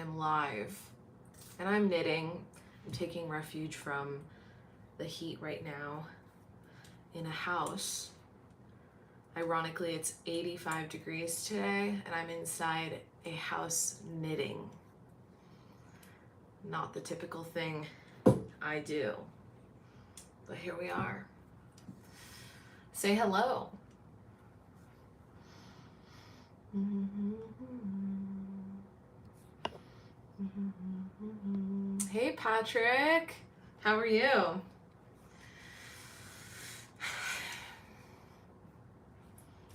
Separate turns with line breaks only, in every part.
am live and I'm knitting. I'm taking refuge from the heat right now in a house. Ironically, it's 85 degrees today and I'm inside a house knitting. Not the typical thing I do, but here we are. Say hello. Hey Patrick, how are you?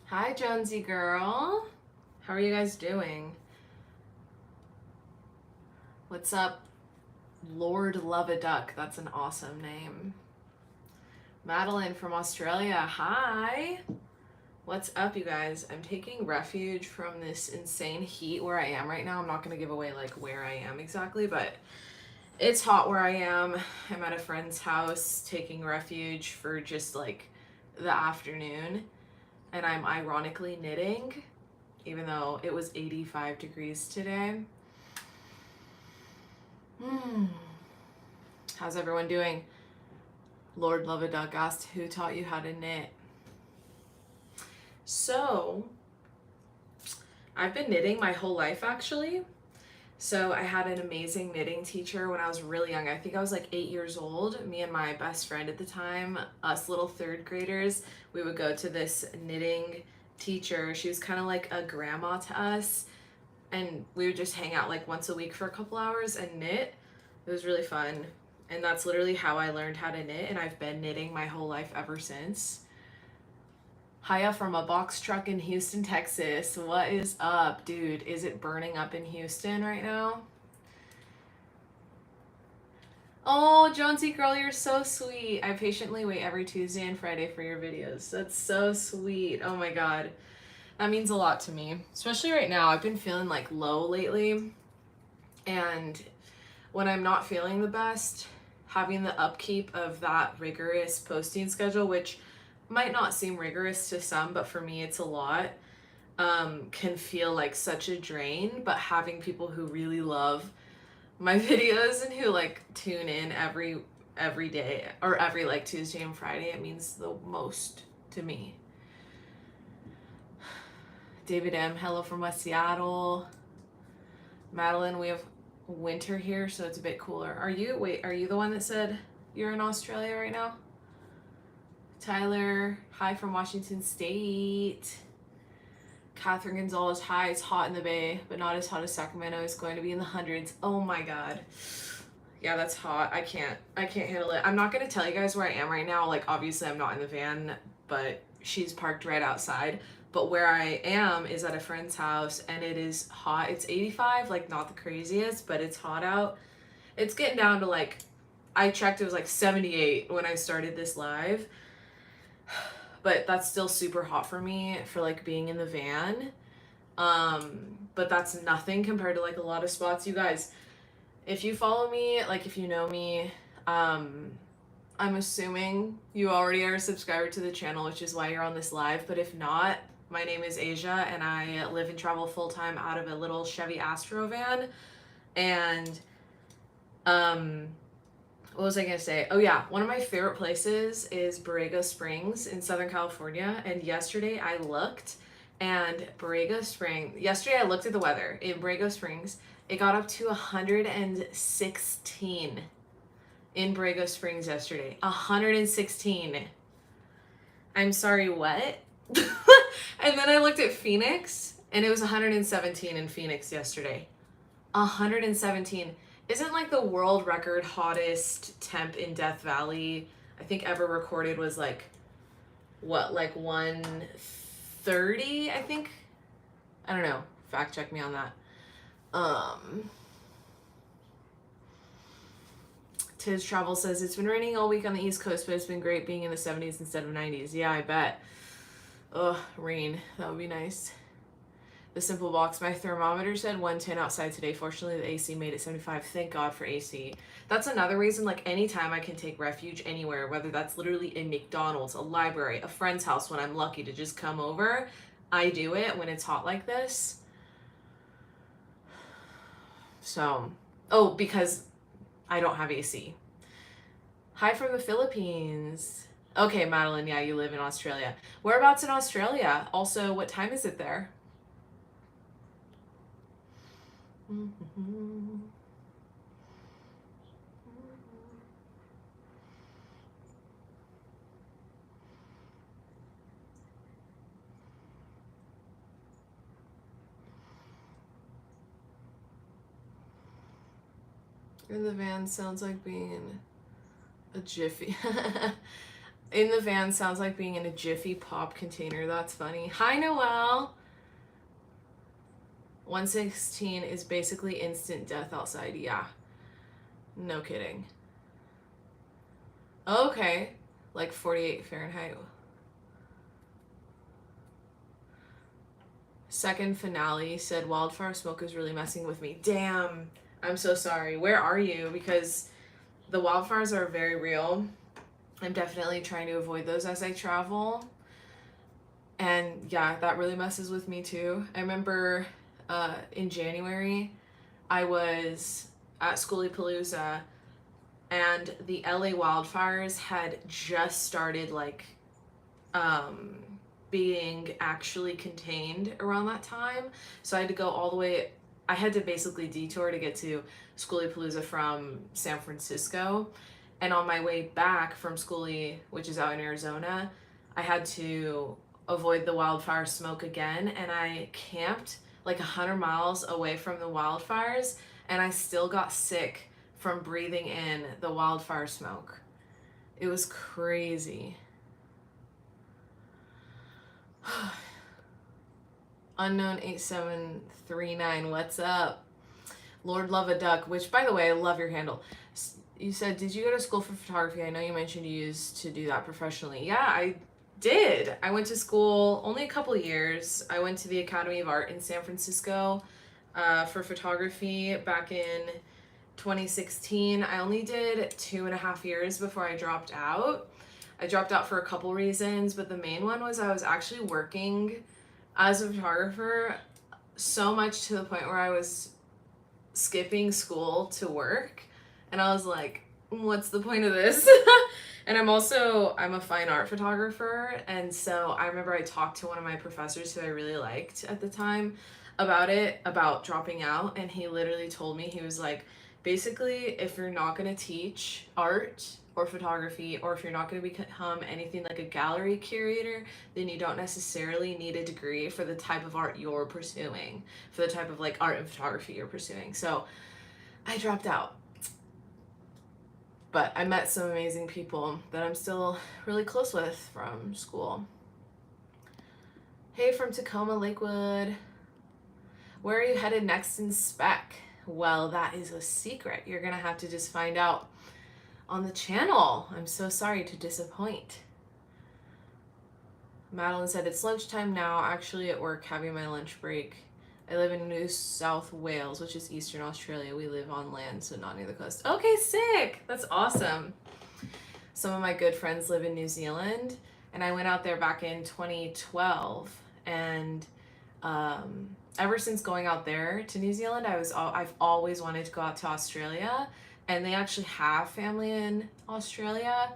Hi Jonesy girl, how are you guys doing? What's up, Lord Love-a-Duck? That's an awesome name. Madeline from Australia, hi. What's up, you guys? I'm taking refuge from this insane heat where I am right now. I'm not going to give away like where I am exactly, but it's hot where I am. I'm at a friend's house taking refuge for just like the afternoon, and I'm ironically knitting even though it was 85 degrees today. How's everyone doing? Lord Love-a-Duck asked, who taught you how to knit? So, I've been knitting my whole life actually. So I had an amazing knitting teacher when I was really young. I think I was like 8 years old. Me and my best friend at the time, us little third graders, we would go to this knitting teacher. She was kind of like a grandma to us. And we would just hang out like once a week for a couple hours and knit. It was really fun. And that's literally how I learned how to knit. And I've been knitting my whole life ever since. Hiya from a box truck in Houston, Texas. What is up, dude? Is it burning up in Houston right now? Oh, Jonesy girl, you're so sweet. I patiently wait every Tuesday and Friday for your videos. That's so sweet. Oh my God. That means a lot to me, especially right now. I've been feeling like low lately. And when I'm not feeling the best, having the upkeep of that rigorous posting schedule, which might not seem rigorous to some, but for me it's a lot, can feel like such a drain. But having people who really love my videos and who like tune in every day or every like Tuesday and Friday, it means the most to me. David M, hello from West Seattle. Madeline, we have winter here, so it's a bit cooler. Are you the one that said you're in Australia right now? Tyler, hi from Washington State. Catherine Gonzalez, hi, it's hot in the Bay, but not as hot as Sacramento. It's going to be in the hundreds. Oh my God. Yeah, that's hot. I can't handle it. I'm not going to tell you guys where I am right now. Like, obviously I'm not in the van, but she's parked right outside. But where I am is at a friend's house, and it is hot. It's 85, like not the craziest, but it's hot out. It's getting down to like, I checked, it was like 78 when I started this live. But that's still super hot for me for like being in the van. But that's nothing compared to like a lot of spots. You guys, if you follow me, like if you know me, I'm assuming you already are a subscriber to the channel, which is why you're on this live. But if not, my name is Asia and I live and travel full-time out of a little Chevy Astro van. And what was I gonna say? Oh yeah, one of my favorite places is Borrego Springs in Southern California. And yesterday I looked, and yesterday I looked at the weather in Borrego Springs. It got up to 116 in Borrego Springs yesterday. 116. I'm sorry, what? And then I looked at Phoenix, and it was 117 in Phoenix yesterday. 117. Isn't like the world record hottest temp in Death Valley, I think, ever recorded was like, what, like 130, I think? I don't know. Fact check me on that. Tiz Travel says, it's been raining all week on the East Coast, but it's been great being in the 70s instead of 90s. Yeah, I bet. Ugh, rain. That would be nice. The Simple Box, my thermometer said 110 outside today. Fortunately, the AC made it 75. Thank God for AC. That's another reason, like, anytime I can take refuge anywhere, whether that's literally a McDonald's, a library, a friend's house, when I'm lucky to just come over, I do it when it's hot like this. So, oh, because I don't have AC. Hi from the Philippines. Okay, Madeline, yeah, you live in Australia. Whereabouts in Australia? Also, what time is it there? In the van sounds like being in a Jiffy. In the van sounds like being in a Jiffy Pop container. That's funny. Hi, Noelle. 116 is basically instant death outside. Yeah. No kidding. Okay. Like 48 Fahrenheit. Second finale said wildfire smoke is really messing with me. Damn. I'm so sorry. Where are you? Because the wildfires are very real. I'm definitely trying to avoid those as I travel. And yeah, that really messes with me too. I remember in January, I was at Schoolypalooza and the LA wildfires had just started like being actually contained around that time. So I had to go all the way, I had to basically detour to get to Schoolypalooza from San Francisco. And on my way back from Schooly, which is out in Arizona, I had to avoid the wildfire smoke again. And I camped like 100 miles away from the wildfires. And I still got sick from breathing in the wildfire smoke. It was crazy. Unknown 8739, what's up? Lord Love a Duck, which by the way, I love your handle. You said, did you go to school for photography? I know you mentioned you used to do that professionally. Yeah, I did. I went to school only a couple years. I went to the Academy of Art in San Francisco for photography back in 2016. I only did 2.5 years before I dropped out. I dropped out for a couple reasons, but the main one was I was actually working as a photographer so much to the point where I was skipping school to work. And I was like, what's the point of this? And I'm a fine art photographer. And so I remember I talked to one of my professors who I really liked at the time about dropping out. And he literally told me, he was like, basically, if you're not going to teach art or photography, or if you're not going to become anything like a gallery curator, then you don't necessarily need a degree for the type of art you're pursuing, for the type of like art and photography you're pursuing. So I dropped out. But I met some amazing people that I'm still really close with from school. Hey, from Tacoma, Lakewood. Where are you headed next in spec? Well, that is a secret. You're going to have to just find out on the channel. I'm so sorry to disappoint. Madeline said, it's lunchtime now, actually at work having my lunch break. I live in New South Wales, which is Eastern Australia. We live on land, so not near the coast. Okay, sick. That's awesome. Some of my good friends live in New Zealand, and I went out there back in 2012. And ever since going out there to New Zealand, I've always wanted to go out to Australia, and they actually have family in Australia.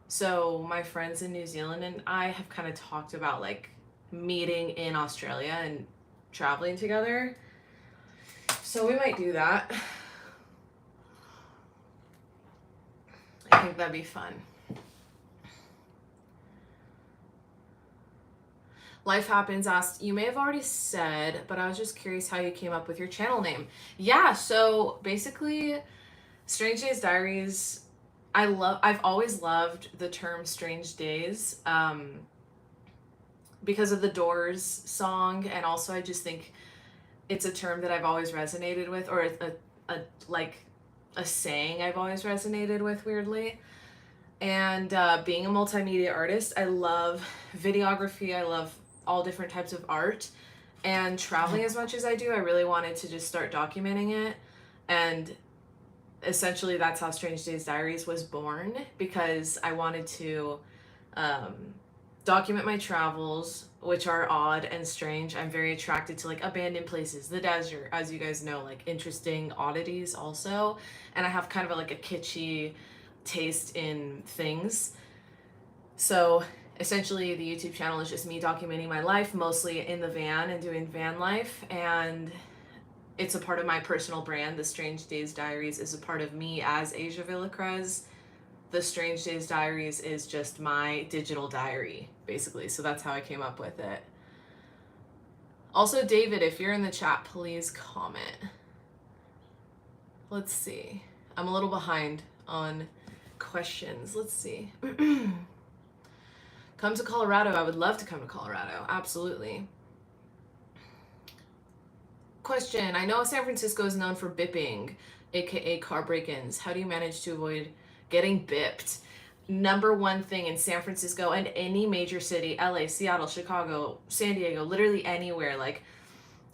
So my friends in New Zealand and I have kind of talked about like meeting in Australia and traveling together. So we might do that. I think that'd be fun. Life Happens asked, you may have already said, but I was just curious how you came up with your channel name. Yeah, so basically Strange Days Diaries, I've always loved the term Strange Days because of the Doors song, and also I just think it's a term that I've always resonated with, or a saying I've always resonated with, weirdly. And being a multimedia artist, I love videography, I love all different types of art, and traveling as much as I do, I really wanted to just start documenting it. And essentially that's how Strange Days Diaries was born, because I wanted to document my travels, which are odd and strange. I'm very attracted to like abandoned places, the desert, as you guys know, like interesting oddities also. And I have kind of like a kitschy taste in things. So essentially the YouTube channel is just me documenting my life, mostly in the van and doing van life. And it's a part of my personal brand. The Strange Days Diaries is a part of me as Asia Villacrez. The Strange Days Diaries is just my digital diary, basically. So that's how I came up with it. Also, David, if you're in the chat, please comment. Let's see. I'm a little behind on questions. Let's see. Come to Colorado. I would love to come to Colorado. Absolutely. Question. I know San Francisco is known for bipping, aka car break-ins. How do you manage to avoid getting bipped? Number one thing in San Francisco and any major city, LA, Seattle, Chicago, San Diego, literally anywhere, like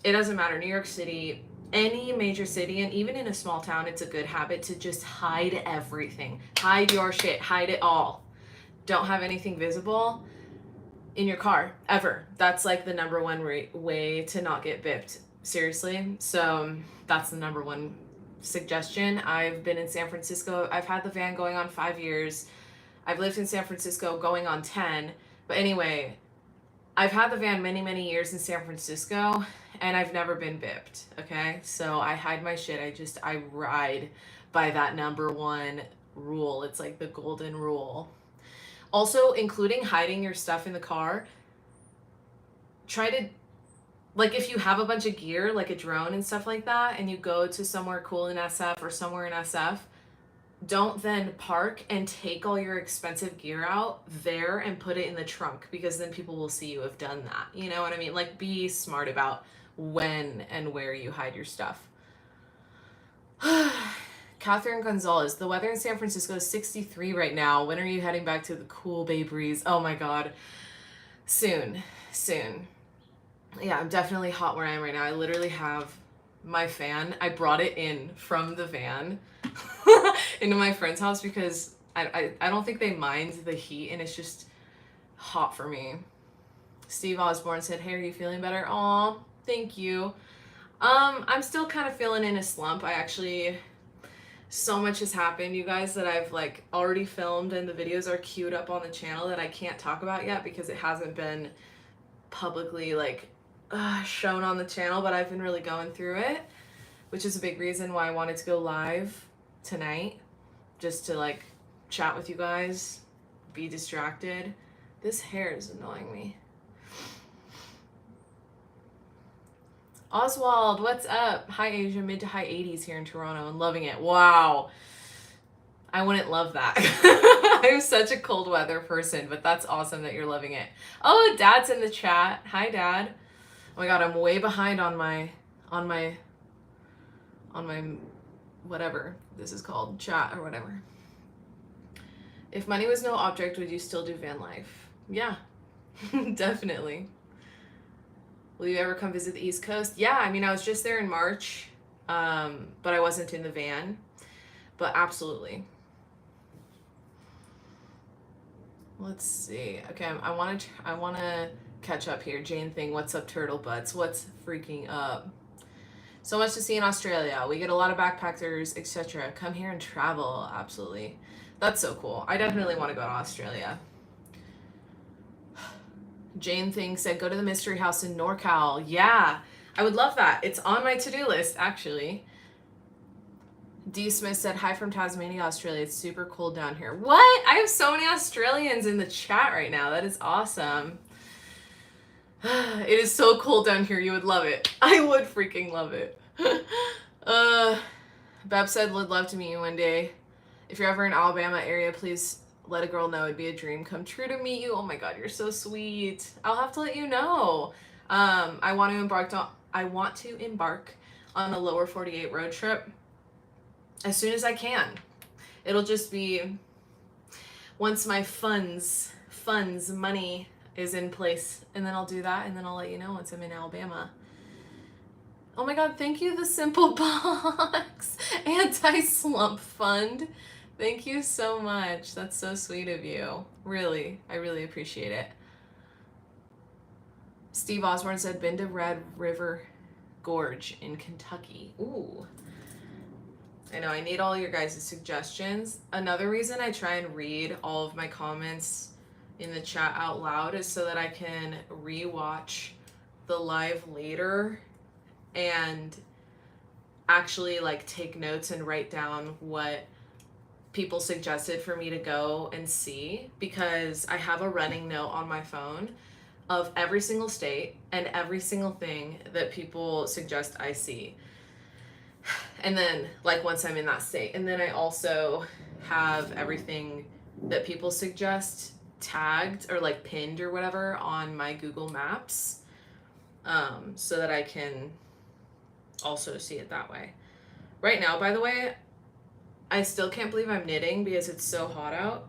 it doesn't matter, New York City, any major city, and even in a small town, it's a good habit to just hide everything. Hide your shit, hide it all. Don't have anything visible in your car, ever. That's like the number one way to not get bipped. Seriously. So that's the number one suggestion. I've been in San Francisco. I've had the van going on 5 years. I've lived in San Francisco going on 10. But anyway, I've had the van many, many years in San Francisco and I've never been bipped. Okay. So I hide my shit. I ride by that number one rule. It's like the golden rule. Also, including hiding your stuff in the car, try to, like if you have a bunch of gear, like a drone and stuff like that, and you go to somewhere cool in SF or somewhere in SF, don't then park and take all your expensive gear out there and put it in the trunk, because then people will see you have done that. You know what I mean? Like be smart about when and where you hide your stuff. Catherine Gonzalez, the weather in San Francisco is 63 right now. When are you heading back to the cool Bay Breeze? Oh my God. Soon. Yeah, I'm definitely hot where I am right now. I literally have my fan. I brought it in from the van into my friend's house because I don't think they mind the heat and it's just hot for me. Steve Osborne said, hey, are you feeling better? Aw, thank you. I'm still kind of feeling in a slump. So much has happened, you guys, that I've like already filmed and the videos are queued up on the channel that I can't talk about yet because it hasn't been publicly like shown on the channel, but I've been really going through it, which is a big reason why I wanted to go live tonight, just to like chat with you guys, be distracted. This hair is annoying me. Oswald, what's up? Hi Asia, mid to high 80s here in Toronto and loving it. Wow. I wouldn't love that. I'm such a cold weather person, but that's awesome that you're loving it. Oh, Dad's in the chat. Hi, Dad. Oh my God, I'm way behind on my whatever this is called, chat or whatever. If money was no object, would you still do van life? Yeah, definitely. Will you ever come visit the East Coast? Yeah, I mean, I was just there in March, but I wasn't in the van, but absolutely. Let's see. Okay, I want to catch up here. Jane Thing, what's up, turtle butts? What's freaking up? So much to see in Australia. We get a lot of backpackers, etc. Come here and travel. Absolutely. That's so cool. I definitely want to go to Australia. Jane Thing said, go to the mystery house in NorCal. Yeah, I would love that. It's on my to-do list, actually. D. Smith said, hi from Tasmania, Australia. It's super cold down here. What? I have so many Australians in the chat right now. That is awesome. It is so cold down here. You would love it. I would freaking love it. Beb said, would love to meet you one day. If you're ever in Alabama area, please let a girl know. It'd be a dream come true to meet you. Oh my God, you're so sweet. I'll have to let you know. I want to embark on a lower 48 road trip as soon as I can. It'll just be once my money is in place, and then I'll do that, and then I'll let you know once I'm in Alabama. Oh my God, thank you, the Simple Box Anti-Slump Fund. Thank you so much. That's so sweet of you. Really, I really appreciate it. Steve Osborne said, been to Red River Gorge in Kentucky. Ooh. I know, I need all your guys' suggestions. Another reason I try and read all of my comments in the chat out loud is so that I can rewatch the live later and actually like take notes and write down what people suggested for me to go and see, because I have a running note on my phone of every single state and every single thing that people suggest I see. And then like once I'm in that state, and then I also have everything that people suggest tagged or like pinned or whatever on my Google Maps, so that I can also see it that way. Right now, by the way, I still can't believe I'm knitting because it's so hot out.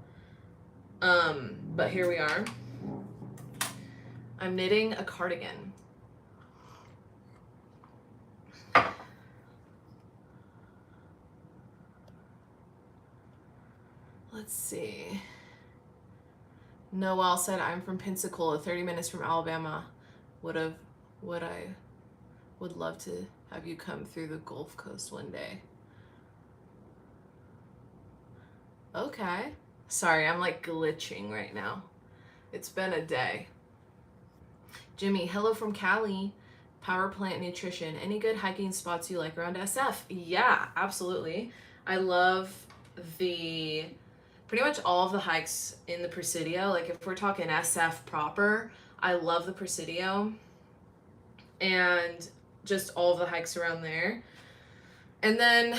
But here we are. I'm knitting a cardigan. Let's see. Noel said, I'm from Pensacola, 30 minutes from Alabama. Would love to have you come through the Gulf Coast one day. Okay. Sorry, I'm like glitching right now. It's been a day. Jimmy, hello from Cali. Power Plant Nutrition. Any good hiking spots you like around SF? Yeah, absolutely. I love pretty much all of the hikes in the Presidio. Like if we're talking SF proper, I love the Presidio and just all of the hikes around there. And then,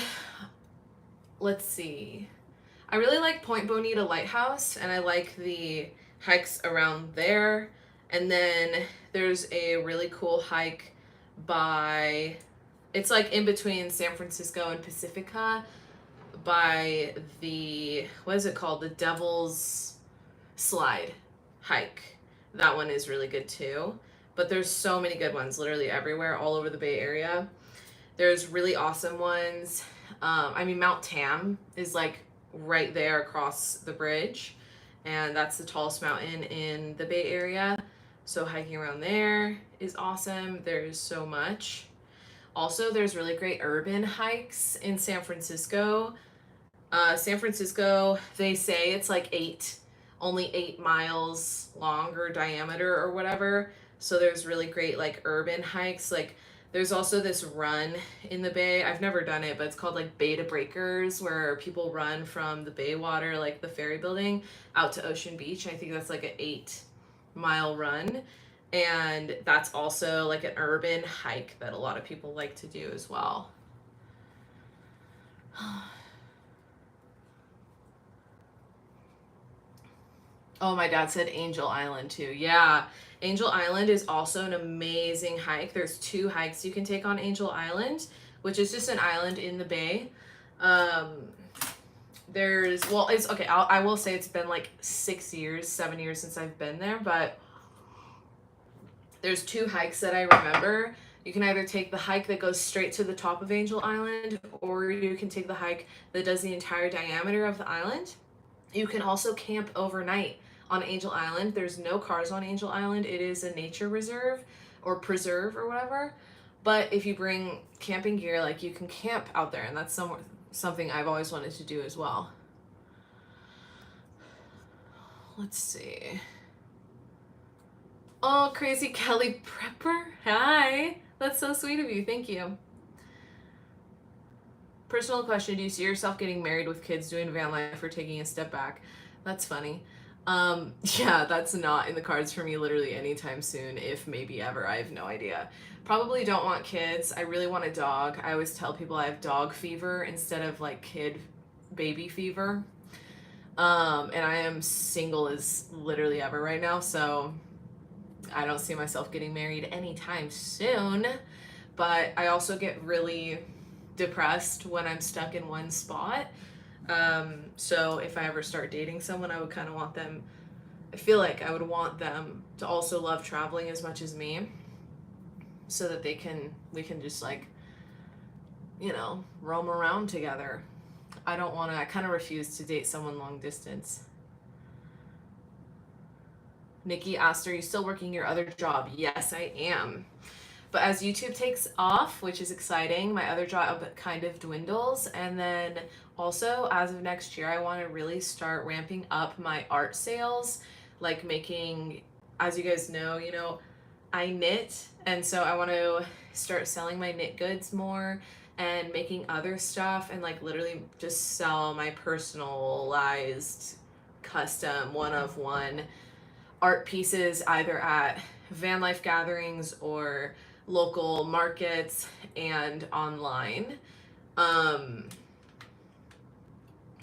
let's see. I really like Point Bonita Lighthouse, and I like the hikes around there. And then there's a really cool hike it's like in between San Francisco and Pacifica by what is it called? The Devil's Slide hike. That one is really good too. But there's so many good ones literally everywhere, all over the Bay Area. There's really awesome ones. Mount Tam is like right there across the bridge, and that's the tallest mountain in the Bay Area. So hiking around there is awesome. There's so much. Also, there's really great urban hikes in San Francisco. San Francisco, they say it's like only 8 miles long or diameter or whatever. So there's really great like urban hikes. Like there's also this run in the Bay. I've never done it, but it's called like Bay to Breakers, where people run from the Bay Water, like the ferry building, out to Ocean Beach. I think that's like an 8-mile run. And that's also like an urban hike that a lot of people like to do as well. Oh, my dad said Angel Island too. Yeah, Angel Island is also an amazing hike. There's 2 hikes you can take on Angel Island, which is just an island in the bay. It's okay. I will say it's been like 7 years since I've been there, but there's 2 hikes that I remember. You can either take the hike that goes straight to the top of Angel Island, or you can take the hike that does the entire diameter of the island. You can also camp overnight on Angel Island. There's no cars on Angel Island. It is a nature reserve or preserve or whatever. But if you bring camping gear, like you can camp out there, and that's something I've always wanted to do as well. Let's see. Oh, Crazy Kelly Prepper. Hi. That's so sweet of you. Thank you. Personal question. Do you see yourself getting married with kids, doing van life, or taking a step back? That's funny. Yeah, that's not in the cards for me literally anytime soon, if maybe ever. I have no idea. Probably don't want kids. I really want a dog. I always tell people I have dog fever instead of like baby fever. And I am single as literally ever right now, so I don't see myself getting married anytime soon. But I also get really depressed when I'm stuck in one spot. So if I ever start dating someone, I would kind of want them, I feel like I would want them to also love traveling as much as me, so that we can just like, roam around together. I kind of refuse to date someone long distance. Nikki asked, are you still working your other job? Yes, I am. But as YouTube takes off, which is exciting, my other job kind of dwindles. And then also, as of next year, I want to really start ramping up my art sales, like making, as you guys know, I knit. And so I want to start selling my knit goods more and making other stuff and like literally just sell my personalized, custom, one of one art pieces either at van life gatherings or local markets and online.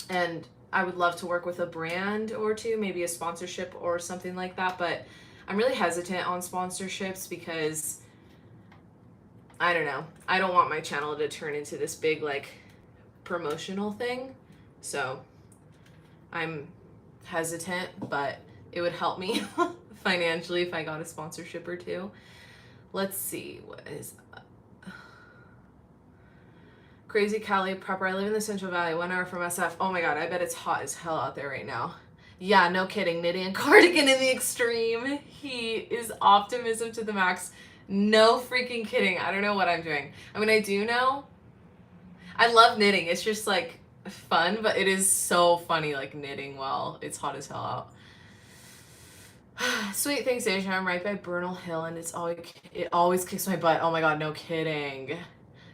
And I would love to work with a brand or two, maybe a sponsorship or something like that. But I'm really hesitant on sponsorships because I don't know. I don't want my channel to turn into this big like promotional thing. So I'm hesitant, but it would help me financially if I got a sponsorship or two. Let's see, what is Crazy Cali Prepper. I live in the Central Valley, 1 hour from SF. Oh my god, I bet it's hot as hell out there right now. Yeah, no kidding. Knitting a cardigan in the extreme heat is optimism to the max. No freaking kidding. I don't know what I'm doing. I mean, I do know. I love knitting. It's just like fun, but it is so funny like knitting while it's hot as hell out. Sweet, thanks, Asia. I'm right by Bernal Hill, and it always kicks my butt. Oh my god, no kidding.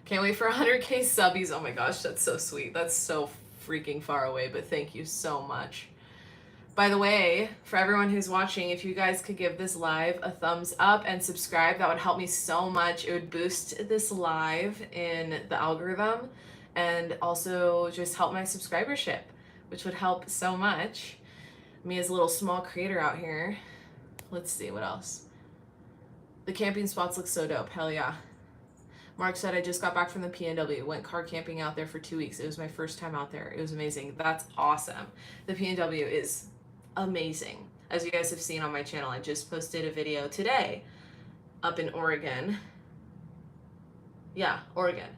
Can't wait for 100k subbies. Oh my gosh, that's so sweet. That's so freaking far away, but thank you so much. By the way, for everyone who's watching, if you guys could give this live a thumbs up and subscribe, that would help me so much. It would boost this live in the algorithm and also just help my subscribership, which would help so much. Me as a little small creator out here. Let's see, what else? The camping spots look so dope. Hell yeah. Mark said, I just got back from the PNW. Went car camping out there for 2 weeks. It was my first time out there. It was amazing. That's awesome. The PNW is amazing. As you guys have seen on my channel, I just posted a video today up in Oregon. Yeah, Oregon.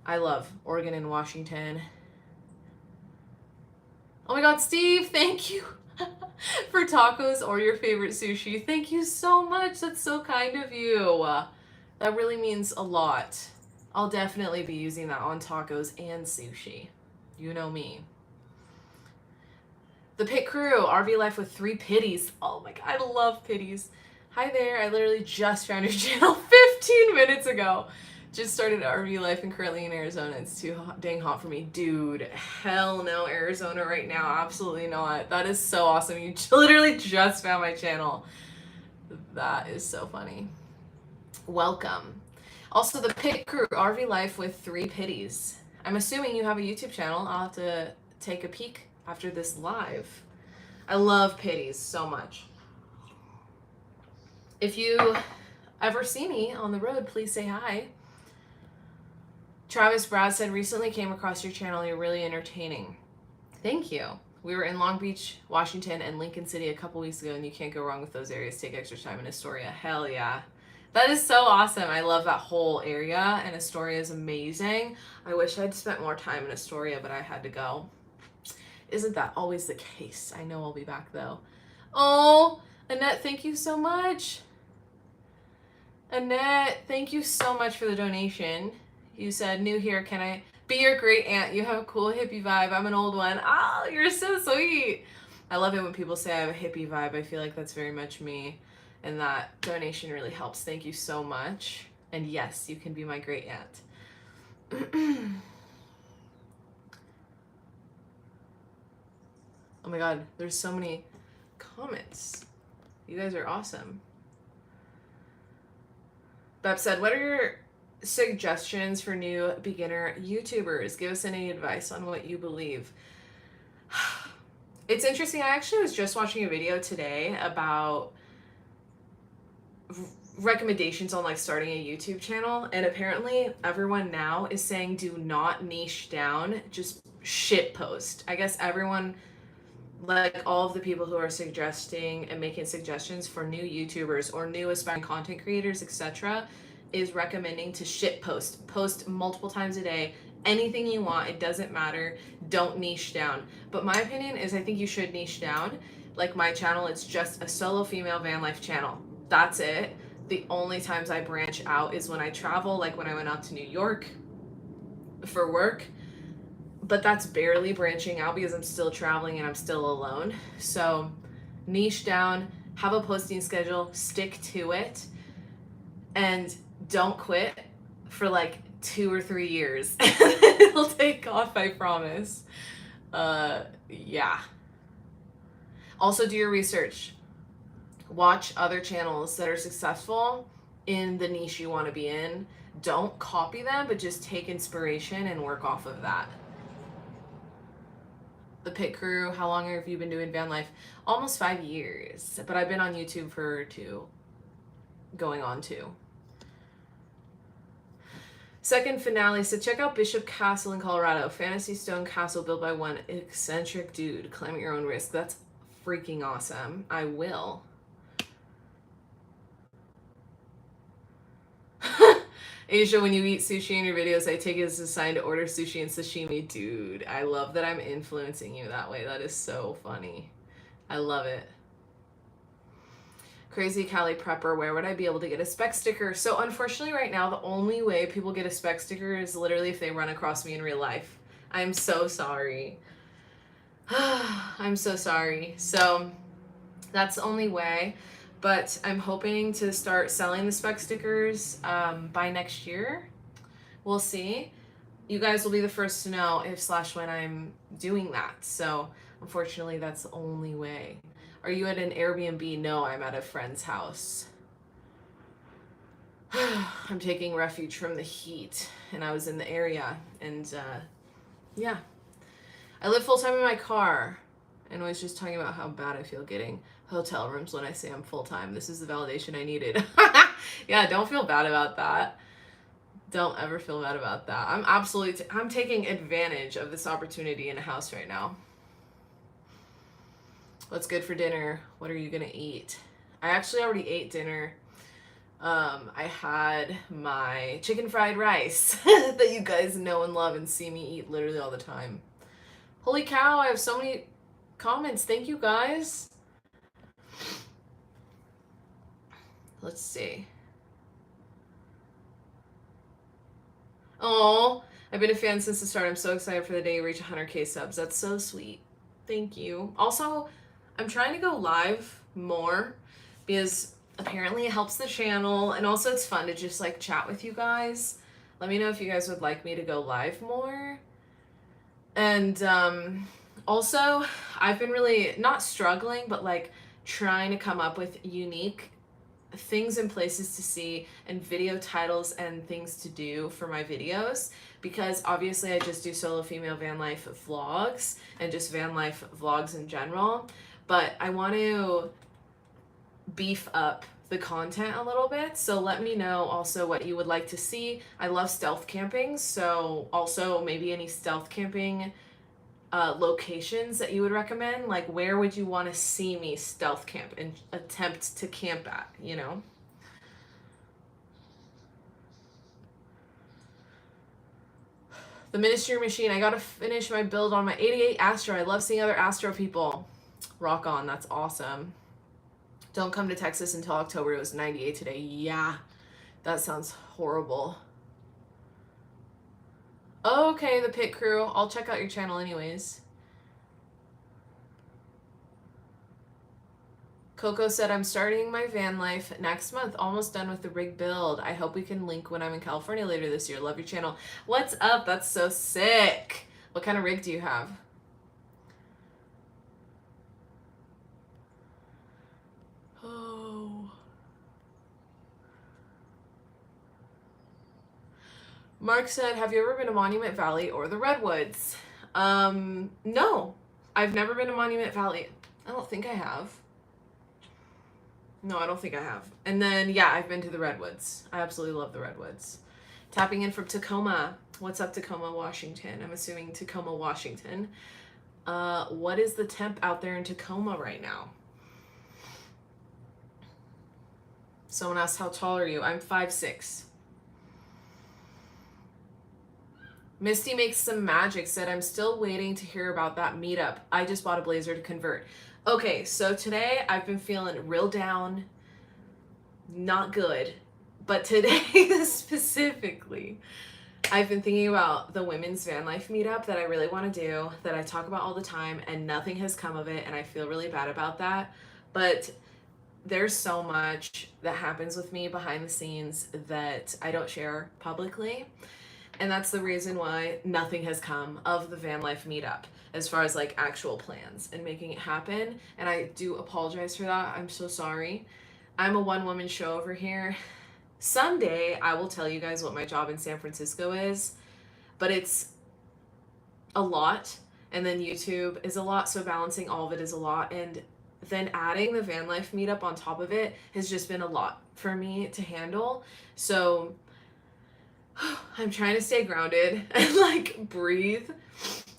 I love Oregon and Washington. Oh my god, Steve, thank you for tacos or your favorite sushi. Thank you so much. That's so kind of you. That really means a lot. I'll definitely be using that on tacos and sushi. You know me. The Pit Crew, RV Life with 3 pitties. Oh my god, I love pitties. Hi there, I literally just found your channel 15 minutes ago. Just started RV life and currently in Arizona. It's too dang hot for me. Dude, hell no, Arizona right now. Absolutely not. That is so awesome. You literally just found my channel. That is so funny. Welcome. Also, the Pit Crew, RV life with 3 pitties. I'm assuming you have a YouTube channel. I'll have to take a peek after this live. I love pitties so much. If you ever see me on the road, please say hi. Travis Brad said, recently came across your channel. You're really entertaining. Thank you. We were in Long Beach, Washington, and Lincoln City a couple weeks ago, and you can't go wrong with those areas. Take extra time in Astoria. Hell yeah. That is so awesome. I love that whole area, and Astoria is amazing. I wish I'd spent more time in Astoria, but I had to go. Isn't that always the case? I know I'll be back, though. Oh, Annette, thank you so much. Annette, thank you so much for the donation. You said, new here, can I be your great aunt? You have a cool hippie vibe. I'm an old one. Oh, you're so sweet. I love it when people say I have a hippie vibe. I feel like that's very much me. And that donation really helps. Thank you so much. And yes, you can be my great aunt. Oh my god, there's so many comments. You guys are awesome. Beb said, what are your suggestions for new beginner YouTubers? Give us any advice on what you believe. It's interesting. I actually was just watching a video today about recommendations on like starting a YouTube channel, and apparently everyone now is saying do not niche down, just shit post. I guess everyone, like all of the people who are suggesting and making suggestions for new YouTubers or new aspiring content creators, etc., is recommending to shit post multiple times a day, anything you want. It doesn't matter. Don't niche down. But my opinion is I think you should niche down, like my channel, it's just a solo female van life channel. That's it. The only times I branch out is when I travel, like when I went out to New York for work. But that's barely branching out because I'm still traveling and I'm still alone. So niche down, have a posting schedule, stick to it, and don't quit for like 2 or 3 years. It'll take off, I promise. Yeah. Also do your research. Watch other channels that are successful in the niche you want to be in. Don't copy them, but just take inspiration and work off of that. The Pit Crew, how long have you been doing van life? Almost 5 years, but I've been on YouTube for 2, going on 2. Second finale, so check out Bishop Castle in Colorado. Fantasy stone castle built by one eccentric dude. Climb at your own risk. That's freaking awesome. I will. Asia, when you eat sushi in your videos, I take it as a sign to order sushi and sashimi. Dude, I love that I'm influencing you that way. That is so funny. I love it. Crazy Cali Prepper, where would I be able to get a spec sticker? So unfortunately right now, the only way people get a spec sticker is literally if they run across me in real life. I'm so sorry. I'm so sorry. So that's the only way. But I'm hoping to start selling the spec stickers by next year. We'll see. You guys will be the first to know if / when I'm doing that. So unfortunately, that's the only way. Are you at an Airbnb? No, I'm at a friend's house. I'm taking refuge from the heat, and I was in the area, and yeah. I live full-time in my car, and was just talking about how bad I feel getting hotel rooms when I say I'm full-time. This is the validation I needed. Yeah, don't feel bad about that. Don't ever feel bad about that. I'm taking advantage of this opportunity in a house right now. What's good for dinner? What are you gonna eat? I actually already ate dinner. I had my chicken fried rice that you guys know and love and see me eat literally all the time. Holy cow, I have so many comments. Thank you guys. Let's see. Oh, I've been a fan since the start. I'm so excited for the day you reach 100K subs. That's so sweet. Thank you. Also, I'm trying to go live more because apparently it helps the channel, and also it's fun to just like chat with you guys. Let me know if you guys would like me to go live more. And also, I've been really not struggling, but like trying to come up with unique things and places to see and video titles and things to do for my videos, because obviously I just do solo female van life vlogs and just van life vlogs in general, but I want to beef up the content a little bit. So let me know also what you would like to see. I love stealth camping, so also maybe any stealth camping locations that you would recommend. Like, where would you want to see me stealth camp and attempt to camp at, you know? The Ministry Machine, I gotta finish my build on my 88 Astro. I love seeing other Astro people. Rock on, that's awesome. Don't come to Texas until October. It was 98 today. Yeah, that sounds horrible. Okay, the Pit Crew. I'll check out your channel anyways. Coco said, I'm starting my van life next month. Almost done with the rig build. I hope we can link when I'm in California later this year. Love your channel. What's up? That's so sick. What kind of rig do you have? Oh. Mark said, have you ever been to Monument Valley or the Redwoods? No. I've never been to Monument Valley. I don't think I have. No, I don't think I have. And then, yeah, I've been to the Redwoods. I absolutely love the Redwoods. Tapping in from Tacoma. What's up, Tacoma, Washington? I'm assuming Tacoma, Washington. What is the temp out there in Tacoma right now? Someone asked, how tall are you? I'm 5'6". Misty Makes Some Magic said, I'm still waiting to hear about that meetup. I just bought a blazer to convert. Okay, so today I've been feeling real down, not good. But today specifically, I've been thinking about the women's van life meetup that I really want to do, that I talk about all the time, and nothing has come of it, and I feel really bad about that. But there's so much that happens with me behind the scenes that I don't share publicly. And that's the reason why nothing has come of the van life meetup as far as like actual plans and making it happen. And I do apologize for that. I'm so sorry. I'm a one-woman show over here. Someday I will tell you guys what my job in San Francisco is, but it's a lot. And then YouTube is a lot. So balancing all of it is a lot. And then adding the van life meetup on top of it has just been a lot for me to handle. So I'm trying to stay grounded and like breathe.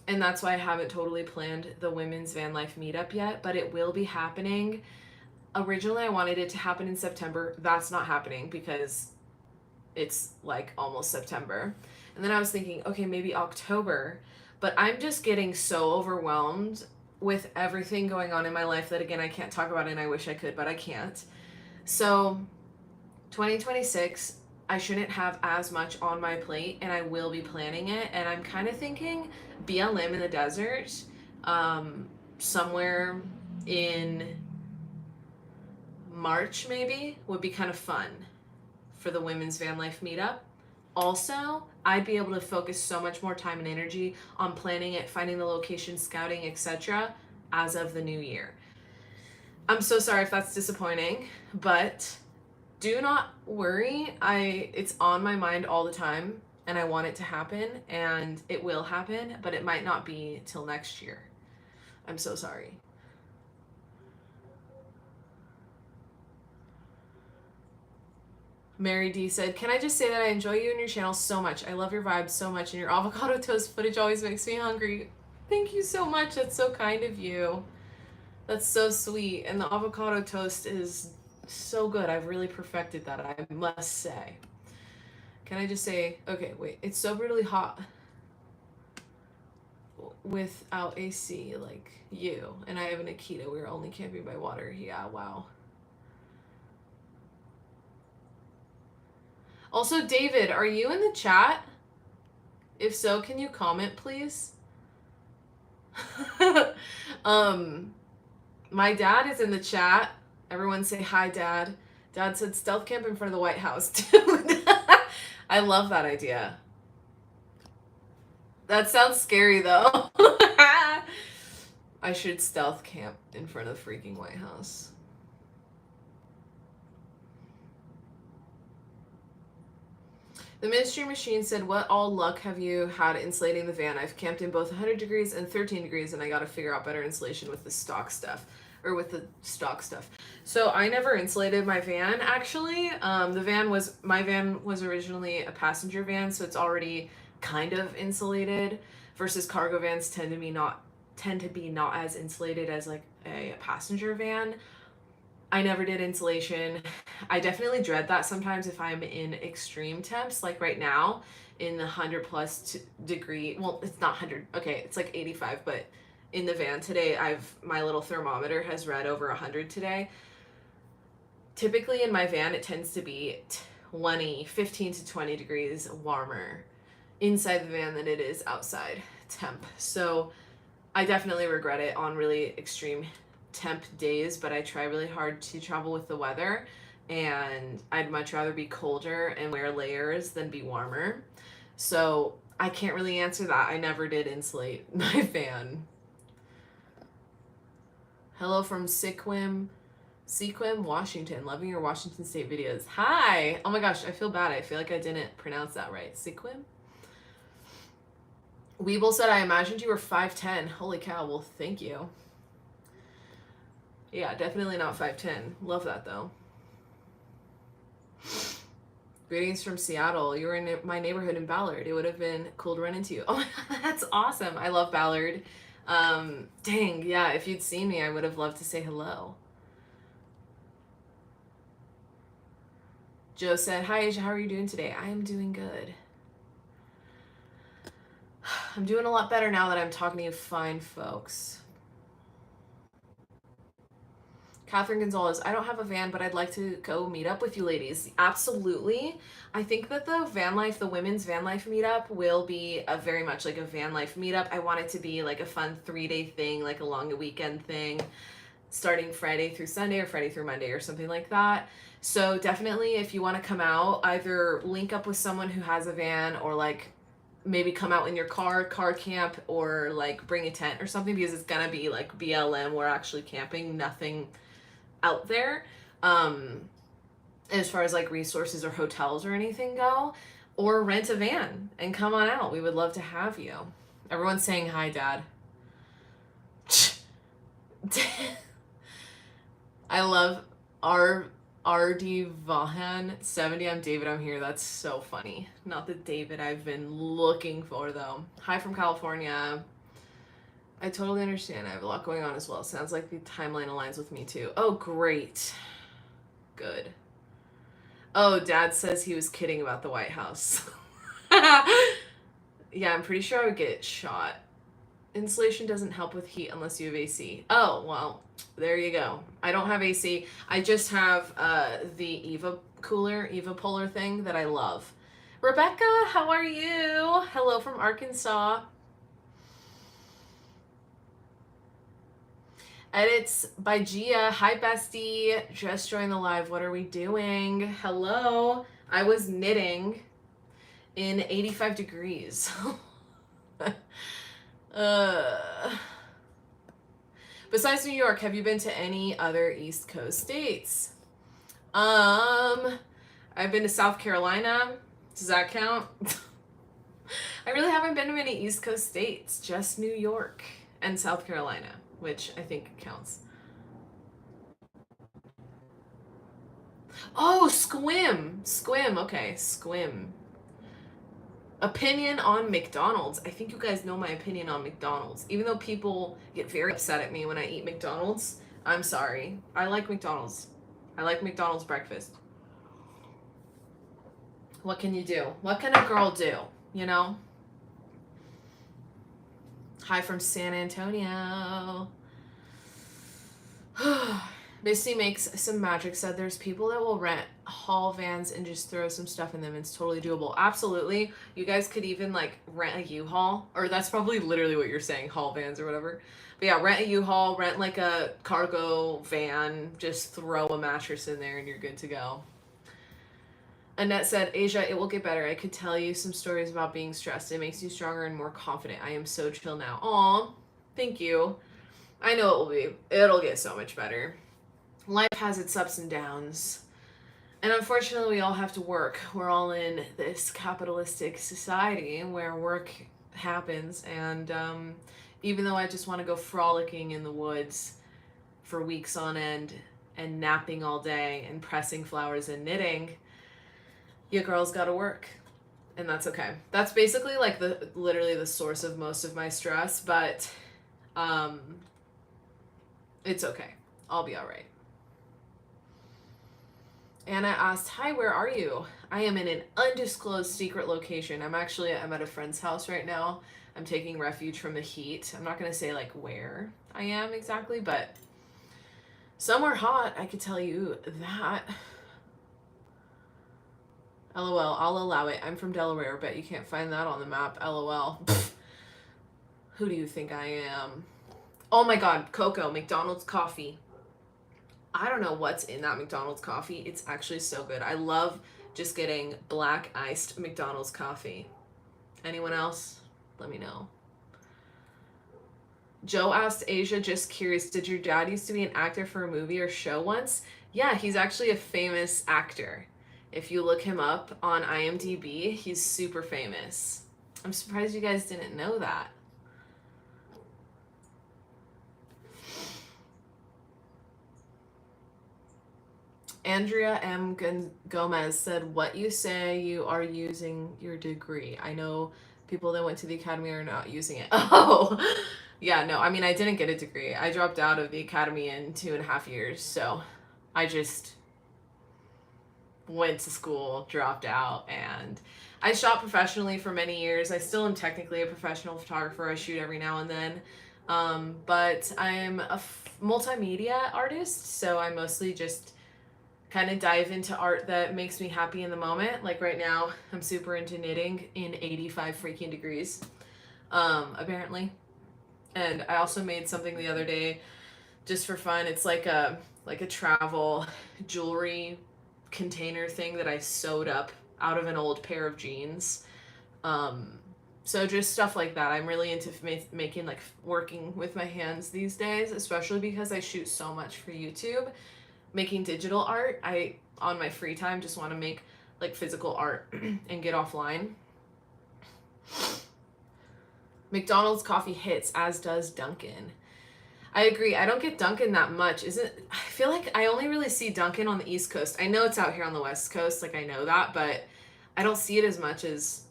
And that's why I haven't totally planned the women's van life meetup yet, but it will be happening. Originally, I wanted it to happen in September. That's not happening because it's like almost September. And then I was thinking, okay, maybe October, but I'm just getting so overwhelmed with everything going on in my life that, again, I can't talk about it, and I wish I could, but I can't. So 2026, I shouldn't have as much on my plate, and I will be planning it. And I'm kind of thinking BLM in the desert, somewhere in March maybe, would be kind of fun for the women's van life meetup. Also, I'd be able to focus so much more time and energy on planning it, finding the location, scouting, etc. as of the new year. I'm so sorry if that's disappointing, but do not worry. It's on my mind all the time, and I want it to happen, and it will happen, but it might not be till next year. I'm so sorry. Mary D said, can I just say that I enjoy you and your channel so much. I love your vibes so much, and your avocado toast footage always makes me hungry. Thank you so much. That's so kind of you. That's so sweet. And the avocado toast is so good. I've really perfected that, I must say. Can I just say, okay, wait, it's so brutally hot without AC, like you. And I have an Akita. We're only camping by water. Yeah, wow. Also, David, are you in the chat? If so, can you comment, please? My dad is in the chat. Everyone say hi, Dad. Dad said stealth camp in front of the White House. Dude, I love that idea. That sounds scary, though. I should stealth camp in front of the freaking White House. The Ministry Machine said, what all luck have you had insulating the van? I've camped in both 100 degrees and 13 degrees, and I got to figure out better insulation with the stock stuff. So I never insulated my van, actually. My van was originally a passenger van, so it's already kind of insulated, versus cargo vans tend to be not as insulated as like a passenger van. I never did insulation. I definitely dread that sometimes if I'm in extreme temps, like right now in the 100+ degree. Well, it's not 100. Okay, it's like 85, but in the van today, my little thermometer has read over 100 today. Typically in my van, it tends to be 15 to 20 degrees warmer inside the van than it is outside temp. So I definitely regret it on really extreme temp days, but I try really hard to travel with the weather, and I'd much rather be colder and wear layers than be warmer. So I can't really answer that. I never did insulate my van. Hello from Sequim, Washington. Loving your Washington State videos. Hi! Oh my gosh, I feel bad. I feel like I didn't pronounce that right. Sequim? Weeble said, I imagined you were 5'10". Holy cow, well, thank you. Yeah, definitely not 5'10". Love that, though. Greetings from Seattle. You were in my neighborhood in Ballard. It would have been cool to run into you. Oh my God, that's awesome. I love Ballard. Dang, yeah, if you'd seen me, I would have loved to say hello. Joe said, hi, Asia, how are you doing today? I am doing good. I'm doing a lot better now that I'm talking to you fine folks. Catherine Gonzalez, I don't have a van, but I'd like to go meet up with you ladies. Absolutely. I think that the van life, the women's van life meetup will be a very much like a van life meetup. I want it to be like a fun 3-day thing, like a long weekend thing, starting Friday through Sunday or Friday through Monday or something like that. So definitely if you want to come out, either link up with someone who has a van or like maybe come out in your car camp, or like bring a tent or something, because it's gonna be like BLM, we're actually camping, nothing out there as far as like resources or hotels or anything go, or rent a van and come on out. We would love to have you. Everyone's saying hi, Dad. I love RD Vahan 70. I'm David. I'm here. That's so funny. Not the David I've been looking for though. Hi from California. I totally understand. I have a lot going on as well. Sounds like the timeline aligns with me too. Oh, great. Good. Oh, Dad says he was kidding about the White House. Yeah, I'm pretty sure I would get shot. Insulation doesn't help with heat unless you have AC. Oh, well, there you go. I don't have AC. I just have the Eva Polar thing that I love. Rebecca, how are you? Hello from Arkansas. Edits by Gia. Hi, bestie. Just joined the live. What are we doing? Hello. I was knitting in 85 degrees. Besides New York, have you been to any other East Coast states? I've been to South Carolina. Does that count? I really haven't been to many East Coast states, just New York and South Carolina, which I think counts. Oh, Squim. Okay, Squim. Opinion on McDonald's. I think you guys know my opinion on McDonald's. Even though people get very upset at me when I eat McDonald's, I'm sorry. I like McDonald's. I like McDonald's breakfast. What can you do? What can a girl do? You know? Hi from San Antonio. Missy makes some magic said there's people that will rent haul vans and just throw some stuff in them. It's totally doable. Absolutely. You guys could even like rent a U-Haul, or that's probably literally what you're saying, haul vans or whatever. But yeah, rent a U-Haul, rent like a cargo van, just throw a mattress in there and you're good to go. Annette said, Asia, it will get better. I could tell you some stories about being stressed. It makes you stronger and more confident. I am so chill now. Aw, thank you. I know it will be. It'll get so much better. Life has its ups and downs. And unfortunately, we all have to work. We're all in this capitalistic society where work happens. And even though I just want to go frolicking in the woods for weeks on end and napping all day and pressing flowers and knitting, your girl's got to work. And that's okay. That's basically like literally the source of most of my stress. But it's okay. I'll be all right. Anna asked, hi, where are you? I am in an undisclosed secret location. I'm at a friend's house right now. I'm taking refuge from the heat. I'm not going to say like where I am exactly, but somewhere hot, I could tell you that. LOL, I'll allow it. I'm from Delaware, but you can't find that on the map. LOL. Who do you think I am? Oh my God, Coco, McDonald's coffee. I don't know what's in that McDonald's coffee. It's actually so good. I love just getting black iced McDonald's coffee. Anyone else? Let me know. Joe asked Asia, just curious, did your dad used to be an actor for a movie or show once? Yeah, he's actually a famous actor. If you look him up on IMDb, he's super famous. I'm surprised you guys didn't know that. Andrea M. Gomez said, what you say you are using your degree. I know people that went to the academy are not using it. Oh, yeah, no, I mean, I didn't get a degree. I dropped out of the academy in 2.5 years. So I just went to school, dropped out, and I shot professionally for many years. I still am technically a professional photographer. I shoot every now and then. But I'm a multimedia artist, so I mostly just kind of dive into art that makes me happy in the moment. Like right now, I'm super into knitting in 85 freaking degrees, apparently. And I also made something the other day just for fun. It's like a travel jewelry container thing that I sewed up out of an old pair of jeans. So just stuff like that. I'm really into making, like, working with my hands these days, especially because I shoot so much for YouTube. Making digital art, I, on my free time, just want to make, like, physical art and get offline. McDonald's coffee hits, as does Dunkin'. I agree. I don't get Dunkin' that much. I feel like I only really see Dunkin' on the East Coast. I know it's out here on the West Coast, like, I know that, but I don't see it as much as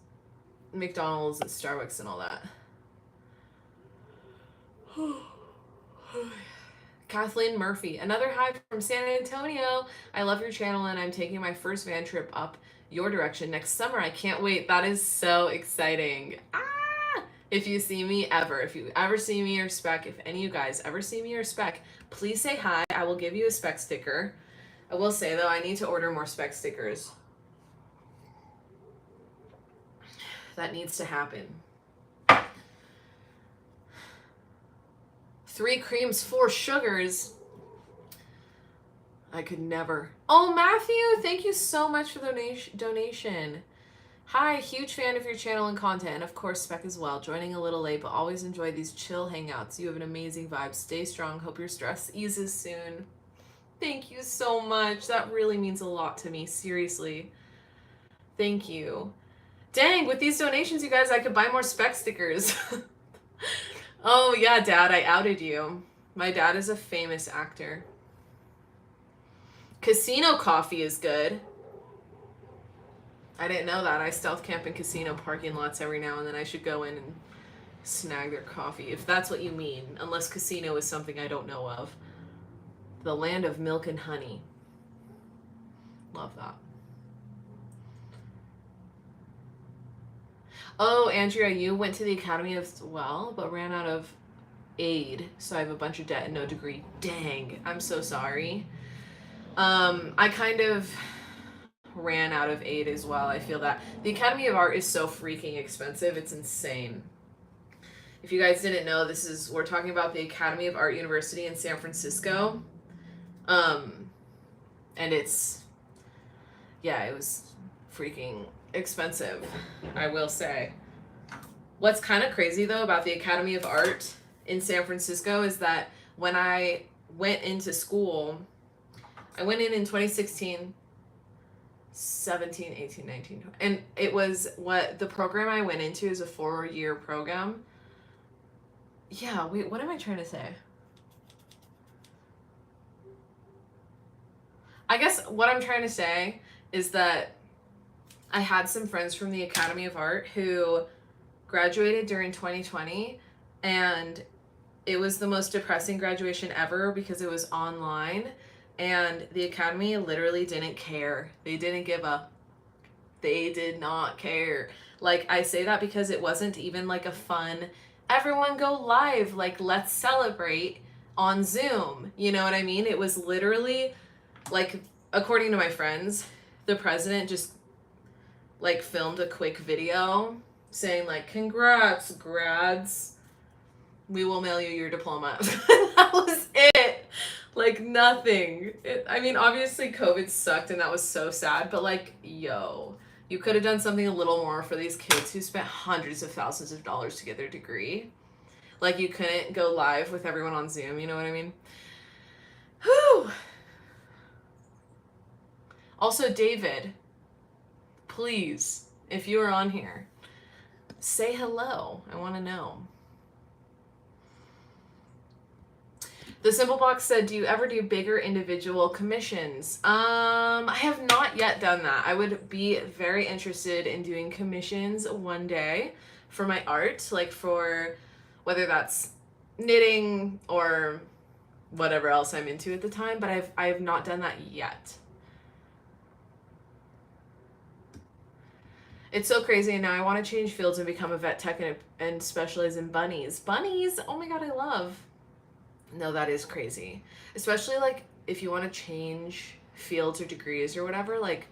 McDonald's and Starbucks and all that. Kathleen Murphy, another hi from San Antonio. I love your channel and I'm taking my first van trip up your direction next summer. I can't wait. That is so exciting. If you see me ever, if you ever see me or Spec, if any of you guys ever see me or Spec, please say hi. I will give you a Spec sticker. I will say though, I need to order more Spec stickers. That needs to happen. 3 creams, 4 sugars. I could never. Oh, Matthew, thank you so much for the donation. Hi, huge fan of your channel and content, and of course Spec as well. Joining a little late, but always enjoy these chill hangouts. You have an amazing vibe. Stay strong. Hope your stress eases soon. Thank you so much. That really means a lot to me. Seriously. Thank you. Dang, with these donations, you guys, I could buy more Spec stickers. Oh, yeah, Dad, I outed you. My dad is a famous actor. Casino coffee is good. I didn't know that. I stealth camp in casino parking lots every now and then. I should go in and snag their coffee, if that's what you mean. Unless casino is something I don't know of. The land of milk and honey. Love that. Oh, Andrea, you went to the academy as well, but ran out of aid, so I have a bunch of debt and no degree. Dang, I'm so sorry. I kind of ran out of aid as well. I feel that the Academy of Art is so freaking expensive. It's insane. If you guys didn't know, we're talking about the Academy of Art University in San Francisco. And it was freaking expensive, I will say. What's kind of crazy though about the Academy of Art in San Francisco is that when I went into school, I went in 2016, 17, 18, 19, and it was the program I went into is a 4-year program. Yeah, wait, what am I trying to say? I guess what I'm trying to say is that I had some friends from the Academy of Art who graduated during 2020, and it was the most depressing graduation ever because it was online, and the Academy literally didn't care. They didn't give a... They did not care. Like, I say that because it wasn't even like a fun, everyone go live, like, let's celebrate on Zoom. You know what I mean? It was literally, like, according to my friends, the president just, like, filmed a quick video saying, like, congrats, grads. We will mail you your diploma. That was it. Like, nothing. I mean, obviously COVID sucked and that was so sad, but, like, yo, you could have done something a little more for these kids who spent hundreds of thousands of dollars to get their degree. Like, you couldn't go live with everyone on Zoom, you know what I mean? Whew. Also, David, please, if you are on here, say hello. I want to know. The Simple Box said, do you ever do bigger individual commissions? I have not yet done that. I would be very interested in doing commissions one day for my art, like for whether that's knitting or whatever else I'm into at the time, but I have not done that yet. It's so crazy, and now I want to change fields and become a vet tech and specialize in bunnies. Bunnies! Oh my god, I love. No, that is crazy. Especially, like, if you want to change fields or degrees or whatever, like,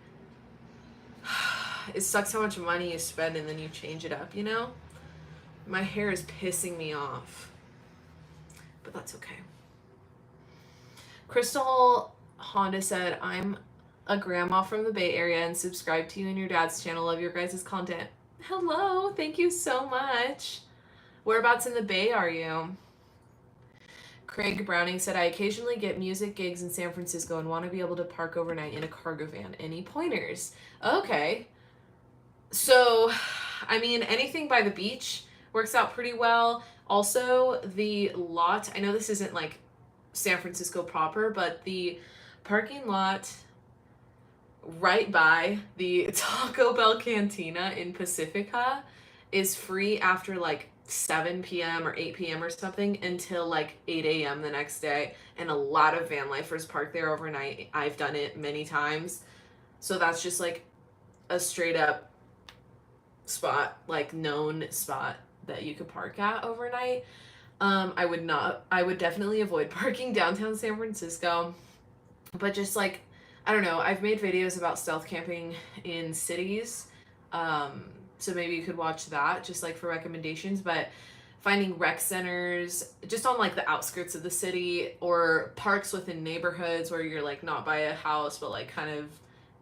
it sucks how much money you spend and then you change it up, you know? My hair is pissing me off. But that's okay. Crystal Honda said, I'm a grandma from the Bay Area and subscribe to you and your dad's channel. Love your guys' content. Hello, thank you so much. Whereabouts in the Bay are you? Craig Browning said, I occasionally get music gigs in San Francisco and want to be able to park overnight in a cargo van. Any pointers? Okay. So, I mean, anything by the beach works out pretty well. Also, the lot, I know this isn't like San Francisco proper, but the parking lot right by the Taco Bell Cantina in Pacifica is free after like 7 p.m. or 8 p.m. or something until like 8 a.m. the next day. And a lot of van lifers park there overnight. I've done it many times. So that's just like a straight up spot, like known spot that you could park at overnight. I would definitely avoid parking downtown San Francisco, but just like, I don't know, I've made videos about stealth camping in cities, so maybe you could watch that just like for recommendations. But finding rec centers just on like the outskirts of the city, or parks within neighborhoods where you're like not by a house but like kind of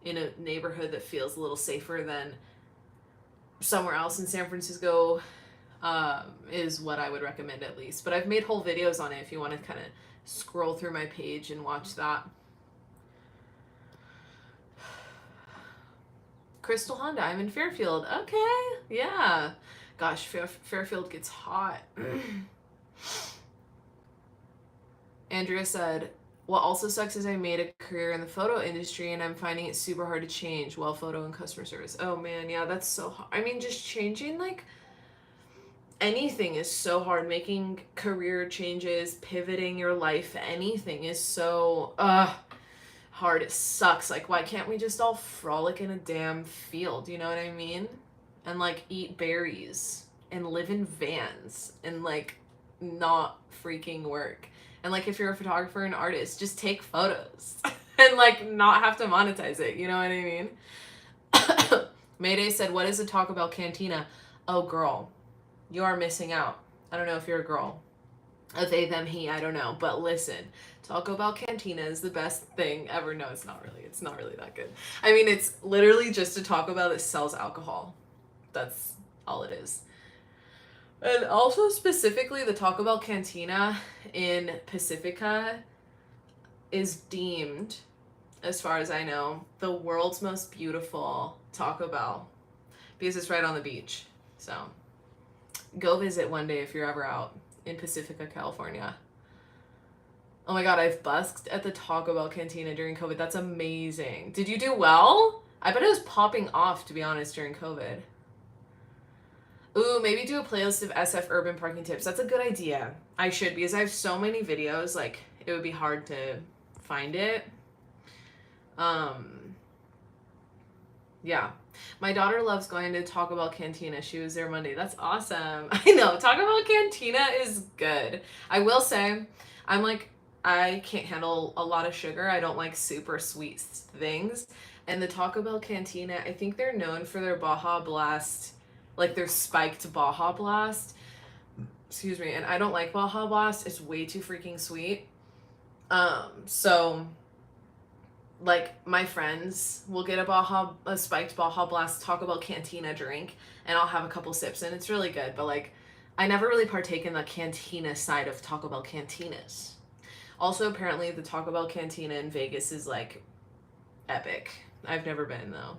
in a neighborhood that feels a little safer than somewhere else in San Francisco, is what I would recommend at least. But I've made whole videos on it if you want to kind of scroll through my page and watch that. Crystal Honda, I'm in Fairfield. Okay, yeah. Gosh, Fairfield gets hot. Andrea said, what also sucks is I made a career in the photo industry and I'm finding it super hard to change. Well, photo and customer service. Oh man, yeah, that's so hard. I mean, just changing like anything is so hard. Making career changes, pivoting your life, anything is so hard. It sucks. Like, why can't we just all frolic in a damn field? You know what I mean? And like eat berries and live in vans and like not freaking work. And like, if you're a photographer and artist, just take photos and like not have to monetize it. You know what I mean? Mayday said, what is a Taco Bell Cantina? Oh, girl, you are missing out. I don't know if you're a girl. A they, them, he, I don't know. But listen, Taco Bell Cantina is the best thing ever. No, it's not really. It's not really that good. I mean, it's literally just a Taco Bell that sells alcohol. That's all it is. And also specifically the Taco Bell Cantina in Pacifica is deemed, as far as I know, the world's most beautiful Taco Bell because it's right on the beach. So go visit one day if you're ever out in Pacifica, California. Oh my god, I've busked at the Taco Bell Cantina during COVID. That's amazing. Did you do well? I bet it was popping off, to be honest, during COVID. Ooh, maybe do a playlist of SF urban parking tips. That's a good idea. I should, because I have so many videos, like, it would be hard to find it. Yeah. My daughter loves going to Taco Bell Cantina. She was there Monday. That's awesome. I know, Taco Bell Cantina is good. I will say, I can't handle a lot of sugar. I don't like super sweet things. And the Taco Bell Cantina, I think they're known for their Baja Blast, like their spiked Baja Blast. Excuse me. And I don't like Baja Blast. It's way too freaking sweet. So like my friends will get a spiked Baja Blast Taco Bell Cantina drink, and I'll have a couple sips, and it's really good. But like, I never really partake in the cantina side of Taco Bell cantinas. Also, apparently the Taco Bell Cantina in Vegas is like epic. I've never been though.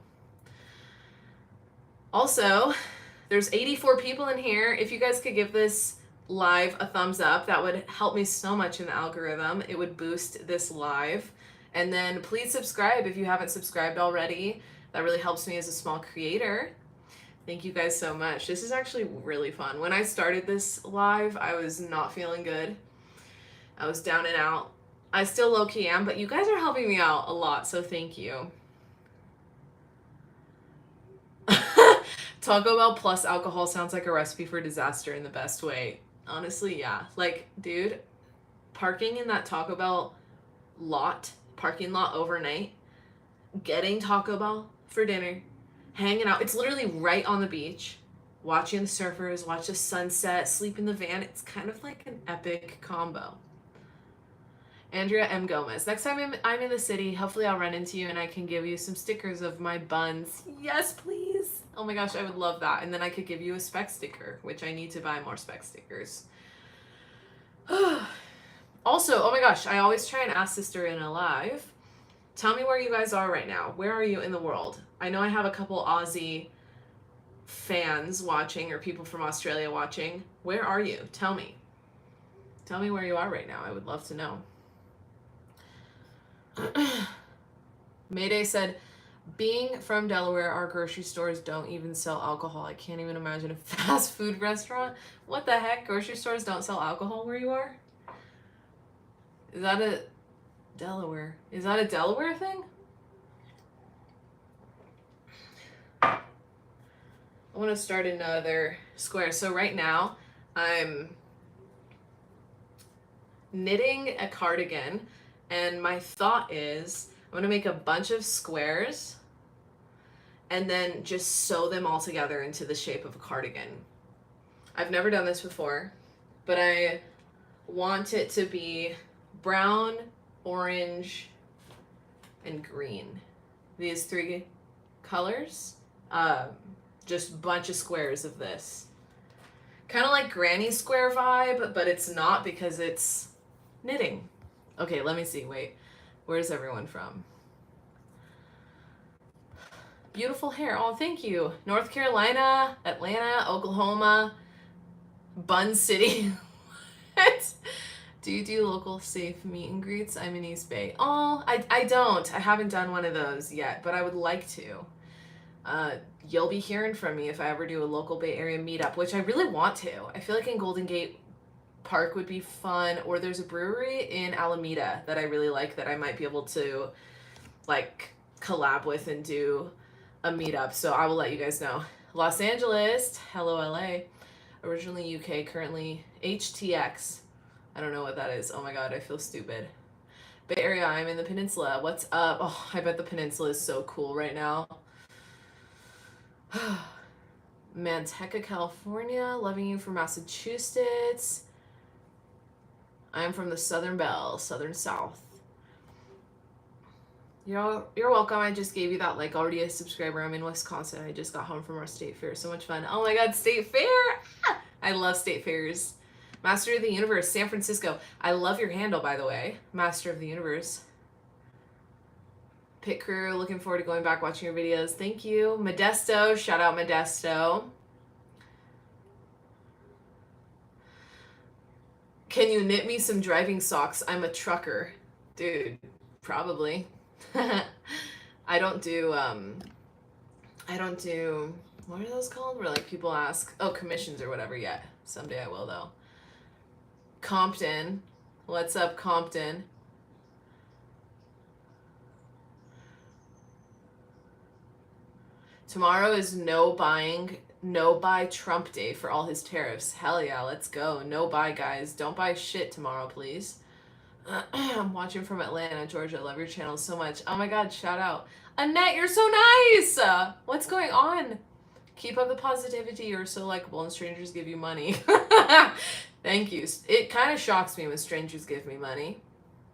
Also, there's 84 people in here. If you guys could give this live a thumbs up, that would help me so much in the algorithm. It would boost this live. And then please subscribe if you haven't subscribed already. That really helps me as a small creator. Thank you guys so much. This is actually really fun. When I started this live, I was not feeling good. I was down and out. I still low-key am, but you guys are helping me out a lot, so thank you. Taco Bell plus alcohol sounds like a recipe for disaster in the best way. Honestly, yeah. Like, dude, parking in that Taco Bell parking lot overnight, getting Taco Bell for dinner, hanging out. It's literally right on the beach, watching the surfers, watch the sunset, sleep in the van. It's kind of like an epic combo. Andrea M. Gomez. Next time I'm in the city, hopefully I'll run into you and I can give you some stickers of my buns. Yes, please. Oh my gosh, I would love that. And then I could give you a spec sticker, which I need to buy more spec stickers. Also, oh my gosh, I always try and ask Sister in a live. Tell me where you guys are right now. Where are you in the world? I know I have a couple Aussie fans watching or people from Australia watching. Where are you? Tell me. Tell me where you are right now. I would love to know. Mayday said, being from Delaware, our grocery stores don't even sell alcohol. I can't even imagine a fast food restaurant. What the heck? Grocery stores don't sell alcohol where you are? Is that a Delaware? Is that a Delaware thing? I want to start another square. So right now, I'm knitting a cardigan, and my thought is I'm going to make a bunch of squares and then just sew them all together into the shape of a cardigan. I've never done this before, but I want it to be brown, orange, and green. These three colors. Just a bunch of squares of this. Kind of like granny square vibe, but it's not because it's knitting. Okay, let me see. Wait. Where's everyone from? Beautiful hair. Oh, thank you. North Carolina, Atlanta, Oklahoma, Bun City. What? Do you do local safe meet and greets? I'm in East Bay. Oh, I don't. I haven't done one of those yet, but I would like to. You'll be hearing from me if I ever do a local Bay Area meetup, which I really want to. I feel like in Golden Gate Park would be fun, or there's a brewery in Alameda that I really like that I might be able to like collab with and do a meetup. So I will let you guys know. Los Angeles, hello LA. Originally UK, currently HTX. I don't know what that is. Oh my god, I feel stupid. Bay Area, I'm in the peninsula. What's up? Oh, I bet the peninsula is so cool right now. Manteca, California. Loving you from Massachusetts. I'm from the Southern Belle, Southern South. You're welcome. I just gave you that like already a subscriber. I'm in Wisconsin. I just got home from our state fair. So much fun. Oh my god, state fair! Ah, I love state fairs. Master of the Universe, San Francisco. I love your handle, by the way. Master of the Universe. Pit Crew, looking forward to going back watching your videos. Thank you. Modesto, shout out Modesto. Can you knit me some driving socks? I'm a trucker. Dude, probably. I don't do, what are those called? Where like people ask, oh, commissions or whatever yet. Someday I will though. Compton. What's up, Compton? Tomorrow is no buy Trump day for all his tariffs. Hell yeah, let's go. No buy, guys. Don't buy shit tomorrow, please. I'm watching from Atlanta, Georgia. Love your channel so much. Oh my god, shout out. Annette, you're so nice! What's going on? Keep up the positivity. You're so likable and strangers give you money. Thank you. It kind of shocks me when strangers give me money.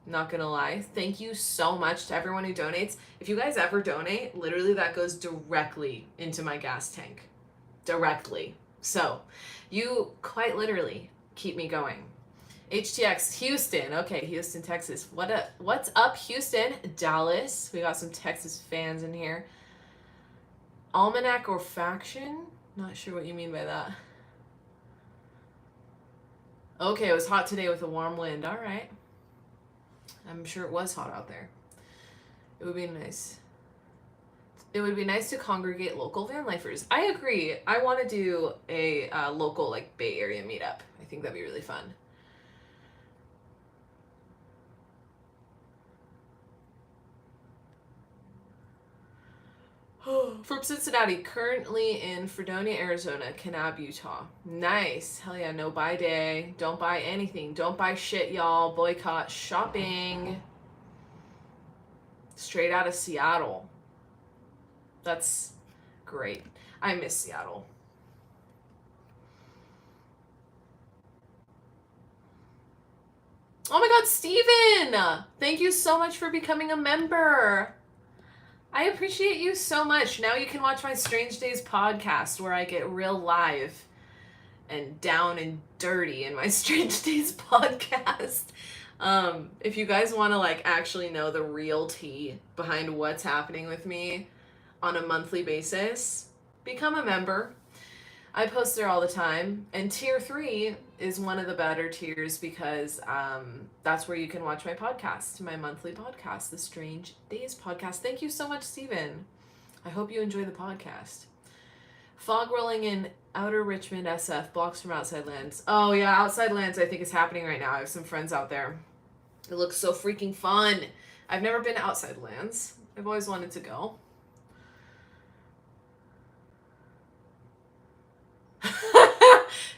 Not gonna lie. Thank you so much to everyone who donates. If you guys ever donate, literally that goes directly into my gas tank. Directly. So, you quite literally keep me going. HTX, Houston. Okay, Houston, Texas. What's up, Houston? Dallas. We got some Texas fans in here. Almanac or faction? Not sure what you mean by that. Okay, it was hot today with a warm wind. All right. I'm sure it was hot out there. It would be nice. It would be nice to congregate local van lifers. I agree. I want to do a local like Bay Area meetup. I think that'd be really fun. From Cincinnati, currently in Fredonia, Arizona, Kanab, Utah. Nice. Hell yeah, no buy day. Don't buy anything. Don't buy shit, y'all. Boycott shopping. Straight out of Seattle. That's great. I miss Seattle. Oh my god, Steven! Thank you so much for becoming a member. I appreciate you so much. Now you can watch my Strange Days podcast where I get real live and down and dirty in my Strange Days podcast. If you guys want to like actually know the real tea behind what's happening with me on a monthly basis, become a member. I post there all the time, and tier 3 is one of the better tiers because that's where you can watch my podcast, my monthly podcast, the Strange Days podcast. Thank you so much, Steven. I hope you enjoy the podcast. Fog rolling in outer Richmond, SF, blocks from Outside Lands. Oh yeah, Outside Lands I think is happening right now. I have some friends out there. It looks so freaking fun. I've never been to Outside Lands. I've always wanted to go.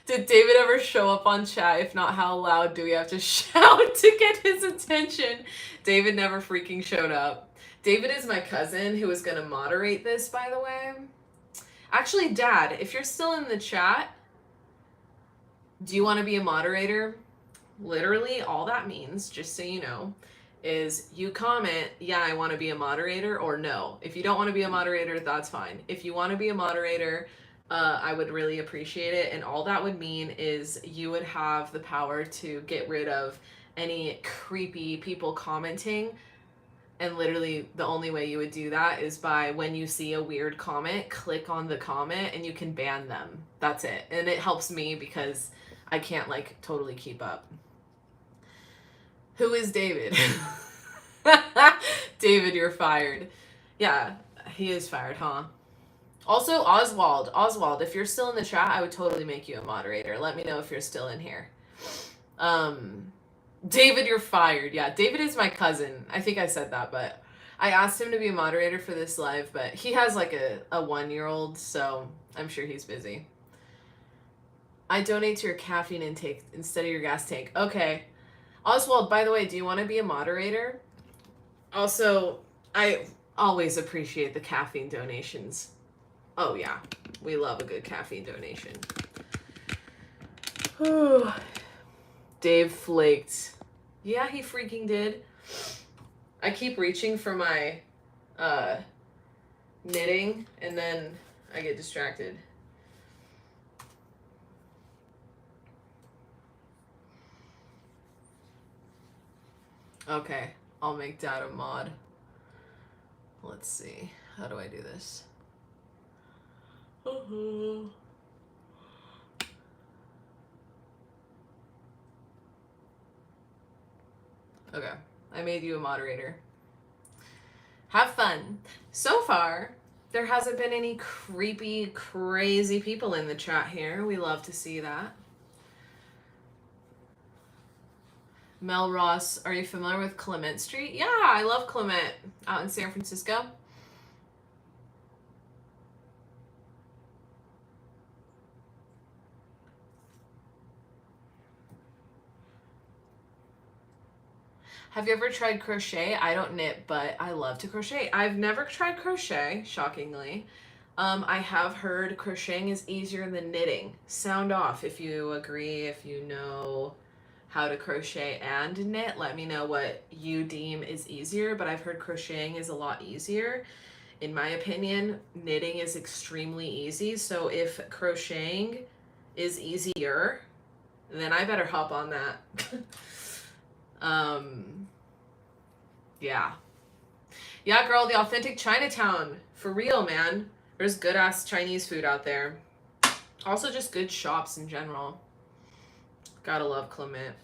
Did David ever show up on chat? If not, how loud do we have to shout to get his attention? David never freaking showed up. David is my cousin who is going to moderate this, by the way. Actually, Dad, if you're still in the chat, do you want to be a moderator? Literally, all that means, just so you know, is you comment, yeah, I want to be a moderator, or no. If you don't want to be a moderator, that's fine. If you want to be a moderator, I would really appreciate it. And all that would mean is you would have the power to get rid of any creepy people commenting. And literally the only way you would do that is by when you see a weird comment, click on the comment and you can ban them. That's it. And it helps me because I can't like totally keep up. Who is David? David, you're fired. Yeah, he is fired, huh? Also, Oswald, if you're still in the chat, I would totally make you a moderator. Let me know if you're still in here. David, you're fired. Yeah, David is my cousin. I think I said that, but I asked him to be a moderator for this live, but he has like a 1-year-old, so I'm sure he's busy. I donate to your caffeine intake instead of your gas tank. Okay. Oswald, by the way, do you want to be a moderator? Also, I always appreciate the caffeine donations. Oh yeah, we love a good caffeine donation. Dave flaked. Yeah, he freaking did. I keep reaching for my knitting and then I get distracted. Okay, I'll make Dad a mod. Let's see. How do I do this? Okay, I made you a moderator. Have fun. So far, there hasn't been any creepy, crazy people in the chat here. We love to see that. Mel Ross, are you familiar with Clement Street? Yeah, I love Clement out in San Francisco. Have you ever tried crochet? I don't knit, but I love to crochet. I've never tried crochet, shockingly. I have heard crocheting is easier than knitting. Sound off if you agree, if you know how to crochet and knit. Let me know what you deem is easier, but I've heard crocheting is a lot easier. In my opinion, knitting is extremely easy. So if crocheting is easier, then I better hop on that. Yeah. Yeah, girl, the authentic Chinatown. For real, man. There's good ass Chinese food out there. Also just good shops in general. Gotta love Clement.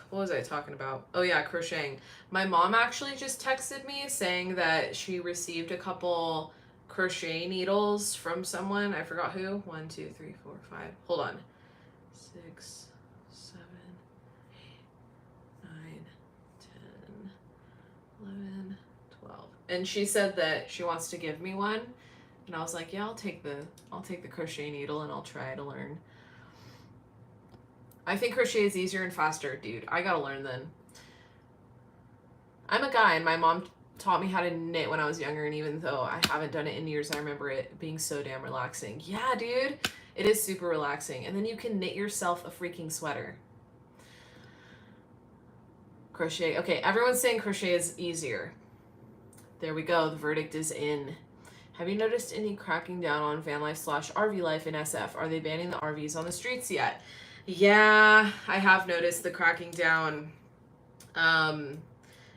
What was I talking about? Oh yeah, crocheting. My mom actually just texted me saying that she received a couple crochet needles from someone. I forgot who. 1, 2, 3, 4, 5. Hold on. 6, 7, 8, 9, 10, 11, 12. And she said that she wants to give me one. And I was like, yeah, I'll take the crochet needle and I'll try to learn. I think crochet is easier and faster, dude. I gotta learn then. I'm a guy and my mom taught me how to knit when I was younger, and even though I haven't done it in years, I remember it being so damn relaxing. Yeah, dude. It is super relaxing. And then you can knit yourself a freaking sweater. Crochet. Okay, everyone's saying crochet is easier. There we go. The verdict is in. Have you noticed any cracking down on van life / RV life in SF? Are they banning the RVs on the streets yet? Yeah, I have noticed the cracking down.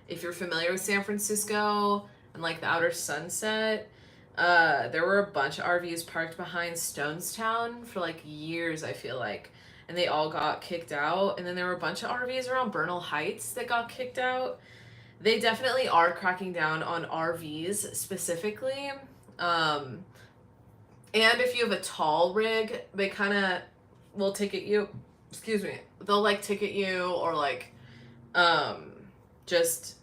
If you're familiar with San Francisco and like the outer Sunset, there were a bunch of RVs parked behind Stonestown for like years, I feel like. And they all got kicked out. And then there were a bunch of RVs around Bernal Heights that got kicked out. They definitely are cracking down on RVs specifically. And if you have a tall rig, they kind of will ticket you. Excuse me. They'll like ticket you or like just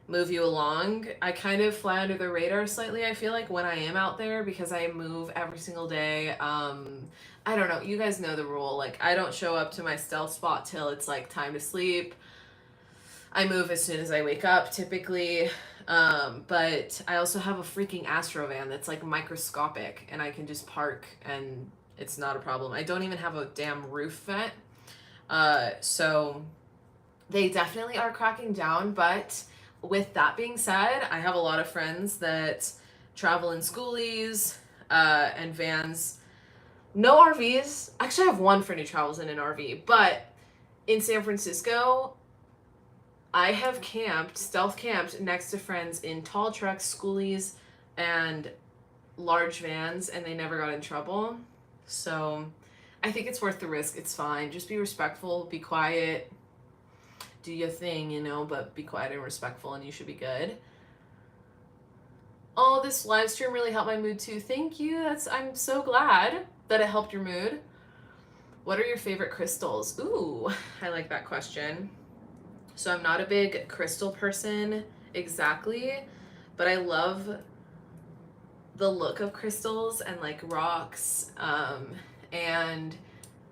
move you along. I kind of fly under the radar slightly, I feel like, when I am out there because I move every single day. I don't know. You guys know the rule. Like, I don't show up to my stealth spot till it's like time to sleep. I move as soon as I wake up, typically. But I also have a freaking Astro van that's like microscopic and I can just park and it's not a problem. I don't even have a damn roof vent. So they definitely are cracking down. But with that being said, I have a lot of friends that travel in schoolies and vans. No RVs. Actually, I have one friend who travels in an RV. But in San Francisco, I have stealth camped next to friends in tall trucks, schoolies, and large vans, and they never got in trouble. So I think it's worth the risk. It's fine. Just be respectful, be quiet, do your thing, you know, but be quiet and respectful, and you should be good. Oh, this live stream really helped my mood too. Thank you. I'm so glad that it helped your mood. What are your favorite crystals? Ooh, I like that question. So I'm not a big crystal person exactly, but I love the look of crystals and like rocks. And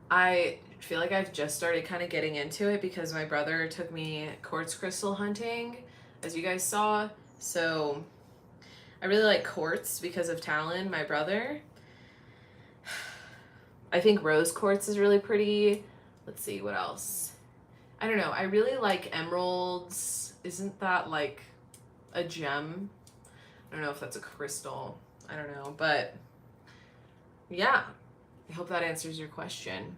I feel like I've just started kind of getting into it because my brother took me quartz crystal hunting, as you guys saw. So I really like quartz because of Talon, my brother. I think rose quartz is really pretty. Let's see, what else? I don't know. I really like emeralds. Isn't that like a gem? I don't know if that's a crystal. I don't know. But yeah, I hope that answers your question.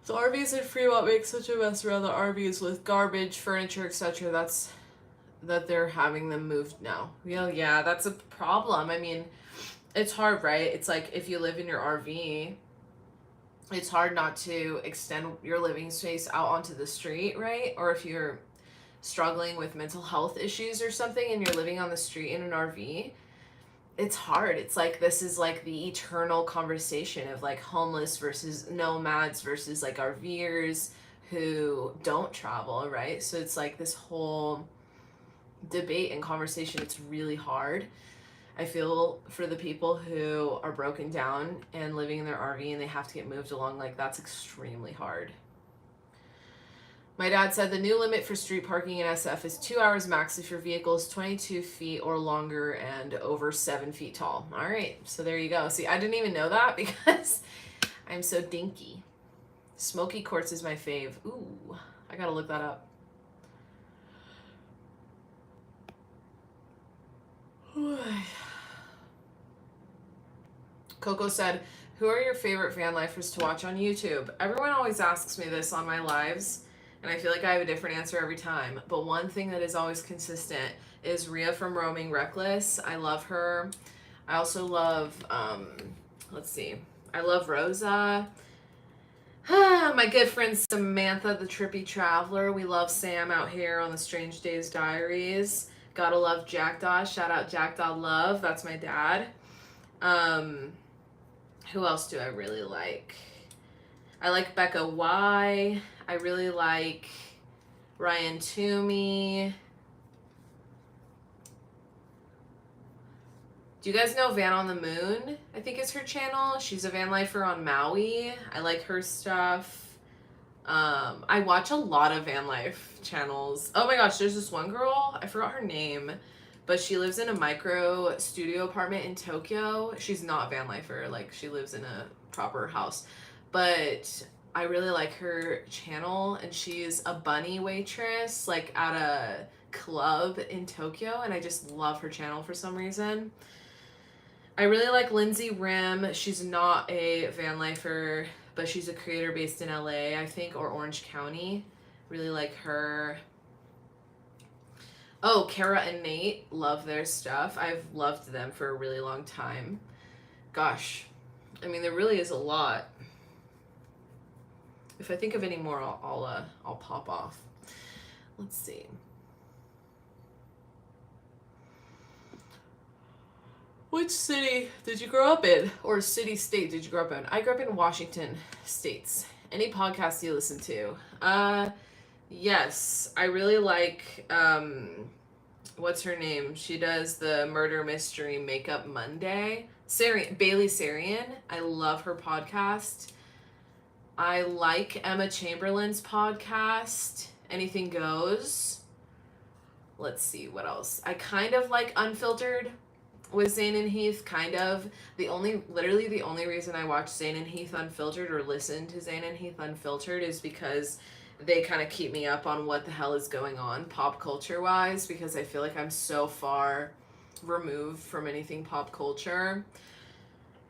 The RVs in Fremont make such a mess around the RVs with garbage, furniture, etc. That they're having them moved now. Yeah, that's a problem. I mean, it's hard, right? It's like if you live in your RV, it's hard not to extend your living space out onto the street, right? Or if you're struggling with mental health issues or something and you're living on the street in an RV, it's hard. It's like this is like the eternal conversation of like homeless versus nomads versus like RVers who don't travel, right? So it's like this whole debate and conversation. It's really hard. I feel for the people who are broken down and living in their RV and they have to get moved along, like that's extremely hard. My dad said the new limit for street parking in SF is 2 hours max if your vehicle is 22 feet or longer and over 7 feet tall. All right, so there you go. See, I didn't even know that because I'm so dinky. Smoky quartz is my fave. Ooh, I gotta look that up. Coco said, who are your favorite van lifers to watch on YouTube? Everyone always asks me this on my lives, and I feel like I have a different answer every time. But one thing that is always consistent is Rhea from Roaming Reckless. I love her. I also love, let's see, I love Rosa. My good friend Samantha, the Trippy Traveler. We love Sam out here on the Strange Days Diaries. Gotta love Jackdaw. Shout out Jackdaw Love. That's my dad. Who else do I really like? I like Becca Y. I really like Ryan Toomey. Do you guys know Van on the Moon? I think it's her channel. She's a van lifer on Maui. I like her stuff. I watch a lot of van life channels. Oh my gosh, there's this one girl, I forgot her name, but she lives in a micro studio apartment in Tokyo. She's not van lifer, like she lives in a proper house, but I really like her channel, and she's a bunny waitress like at a club in Tokyo, and I just love her channel for some reason. I really like Lindsay Rim. She's not a van lifer, but she's a creator based in LA, I think, or Orange County. Really like her. Oh, Kara and Nate, love their stuff. I've loved them for a really long time. Gosh, I mean, there really is a lot. If I think of any more, I'll pop off. Let's see. Which city did you grow up in? Or city-state did you grow up in? I grew up in Washington States. Any podcast you listen to? Yes, I really like, what's her name? She does the Murder Mystery Makeup Monday. Bailey Sarian. I love her podcast. I like Emma Chamberlain's podcast. Anything Goes. Let's see, what else? I kind of like Unfiltered with Zane and Heath, kind of. Literally the only reason I watch Zane and Heath Unfiltered or listen to Zane and Heath Unfiltered is because they kind of keep me up on what the hell is going on pop culture wise, because I feel like I'm so far removed from anything pop culture.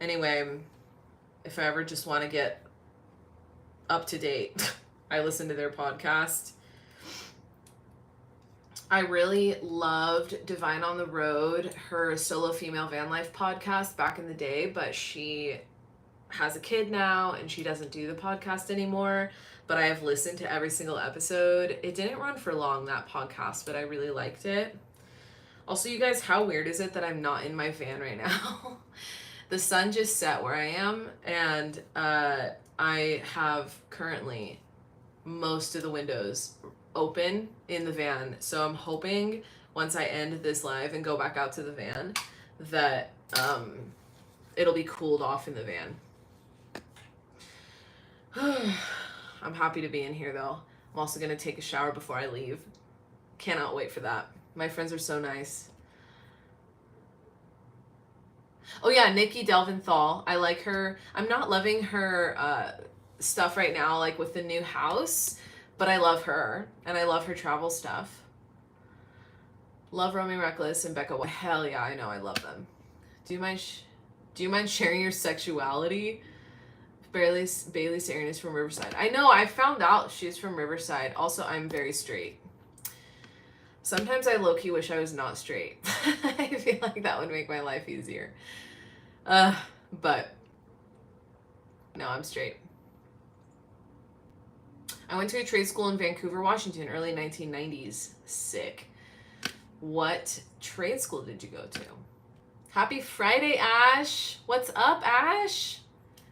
Anyway, if I ever just want to get up to date, I listen to their podcast. I really loved Divine on the Road, her solo female van life podcast back in the day, but she has a kid now and she doesn't do the podcast anymore, but I have listened to every single episode. It didn't run for long, that podcast, but I really liked it. Also, you guys, how weird is it that I'm not in my van right now? The sun just set where I am, and I have currently most of the windows open in the van, so I'm hoping once I end this live and go back out to the van that it'll be cooled off in the van. I'm happy to be in here though. I'm also gonna take a shower before I leave. Cannot wait for that. My friends are so nice. Oh yeah, Nikki Delventhal. I like her. I'm not loving her stuff right now, like with the new house, but I love her, and I love her travel stuff. Love Roaming Reckless and Becca White. Hell yeah, I know, I love them. Do you mind sharing your sexuality? Bailey Sarian is from Riverside. I know, I found out she's from Riverside. Also, I'm very straight. Sometimes I low-key wish I was not straight. I feel like that would make my life easier. But no, I'm straight. I went to a trade school in Vancouver, Washington, early 1990s. Sick. What trade school did you go to? Happy Friday, Ash. What's up, Ash?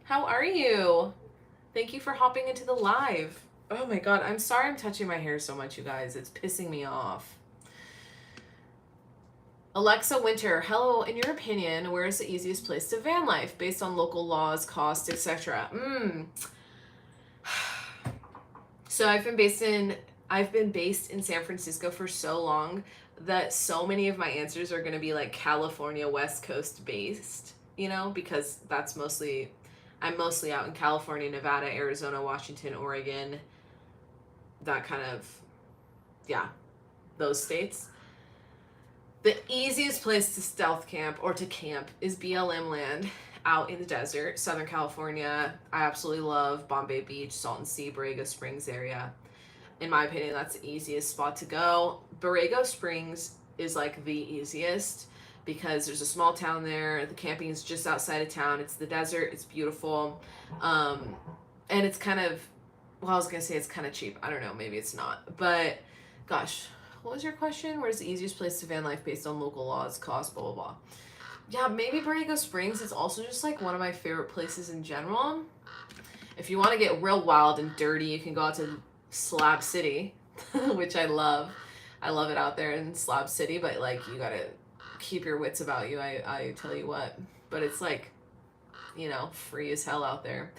How are you? Thank you for hopping into the live. Oh my god, I'm sorry I'm touching my hair so much, you guys. It's pissing me off. Alexa Winter, hello. In your opinion, where is the easiest place to van life based on local laws, costs, etc.? So I've been based in San Francisco for so long that so many of my answers are going to be like California West Coast based, you know, because I'm mostly out in California, Nevada, Arizona, Washington, Oregon, that kind of, yeah, those states. The easiest place to stealth camp or to camp is BLM land out in the desert, Southern California. I absolutely love Bombay Beach, Salton Sea, Borrego Springs area. In my opinion, that's the easiest spot to go. Borrego Springs is like the easiest because there's a small town there. The camping is just outside of town. It's the desert. It's beautiful. And it's kind of, well, I was going to say it's kind of cheap. I don't know. Maybe it's not. But gosh, what was your question? Where's the easiest place to van life based on local laws, cost, blah, blah, blah. Yeah, maybe Borrego Springs. It's also just like one of my favorite places in general. If you want to get real wild and dirty, you can go out to Slab City, which I love. I love it out there in Slab City, but like you gotta keep your wits about you. I tell you what. But it's like, you know, free as hell out there.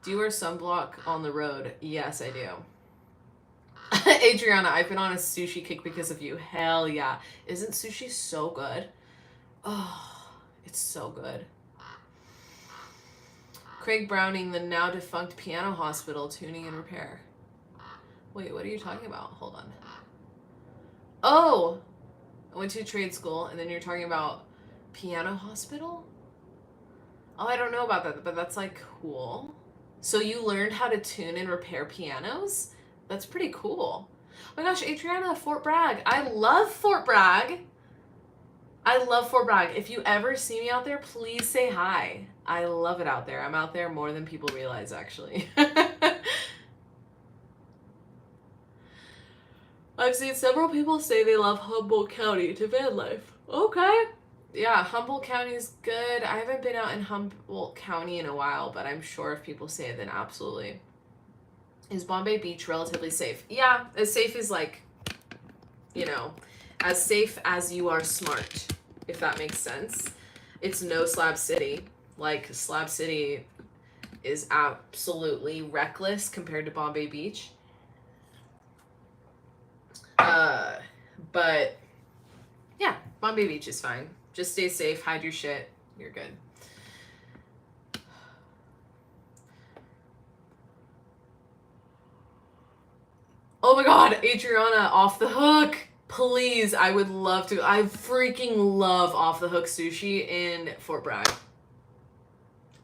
Do you wear sunblock on the road? Yes, I do. Adriana, I've been on a sushi kick because of you. Hell yeah. Isn't sushi so good? Oh, it's so good. Craig Browning, the now defunct piano hospital, tuning and repair. Wait, what are you talking about? Hold on. Oh, I went to trade school, and then you're talking about piano hospital? Oh, I don't know about that, but that's like cool. So you learned how to tune and repair pianos? That's pretty cool. Oh my gosh, Adriana, Fort Bragg. I love Fort Bragg. I love Fort Bragg. If you ever see me out there, please say hi. I love it out there. I'm out there more than people realize, actually. I've seen several people say they love Humboldt County to van life. Okay. Yeah, Humboldt County is good. I haven't been out in Humboldt County in a while, but I'm sure if people say it, then absolutely. Is Bombay Beach relatively safe? Yeah, as safe as like, you know, as safe as you are smart, if that makes sense. It's no Slab City. Like, Slab City is absolutely reckless compared to Bombay Beach. But yeah, Bombay Beach is fine. Just stay safe, hide your shit, you're good. Oh my god, Adriana, Off the Hook. Please, I would love to. I freaking love Off the Hook sushi in Fort Bragg.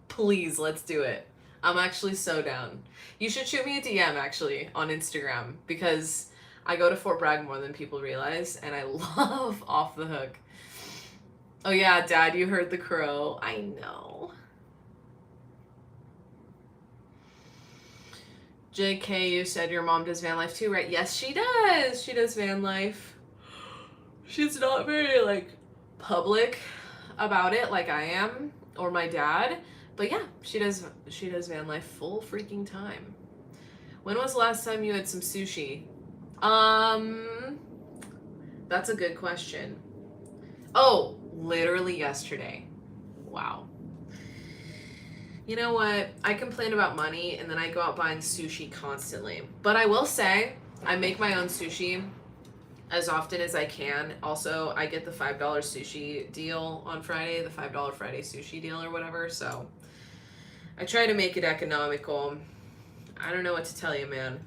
Please, let's do it. I'm actually so down. You should shoot me a DM, actually, on Instagram, because I go to Fort Bragg more than people realize, and I love Off the Hook. Oh yeah, Dad, you heard the crow. I know. JK, you said your mom does van life too, right? Yes, she does. She does van life. She's not very, like, public about it like I am, or my dad. But yeah, she does van life full freaking time. When was the last time you had some sushi? That's a good question. Oh, literally yesterday. Wow. You know what? I complain about money and then I go out buying sushi constantly. But I will say, I make my own sushi as often as I can. Also, I get the $5 sushi deal on Friday, the $5 Friday sushi deal or whatever. So I try to make it economical. I don't know what to tell you, man.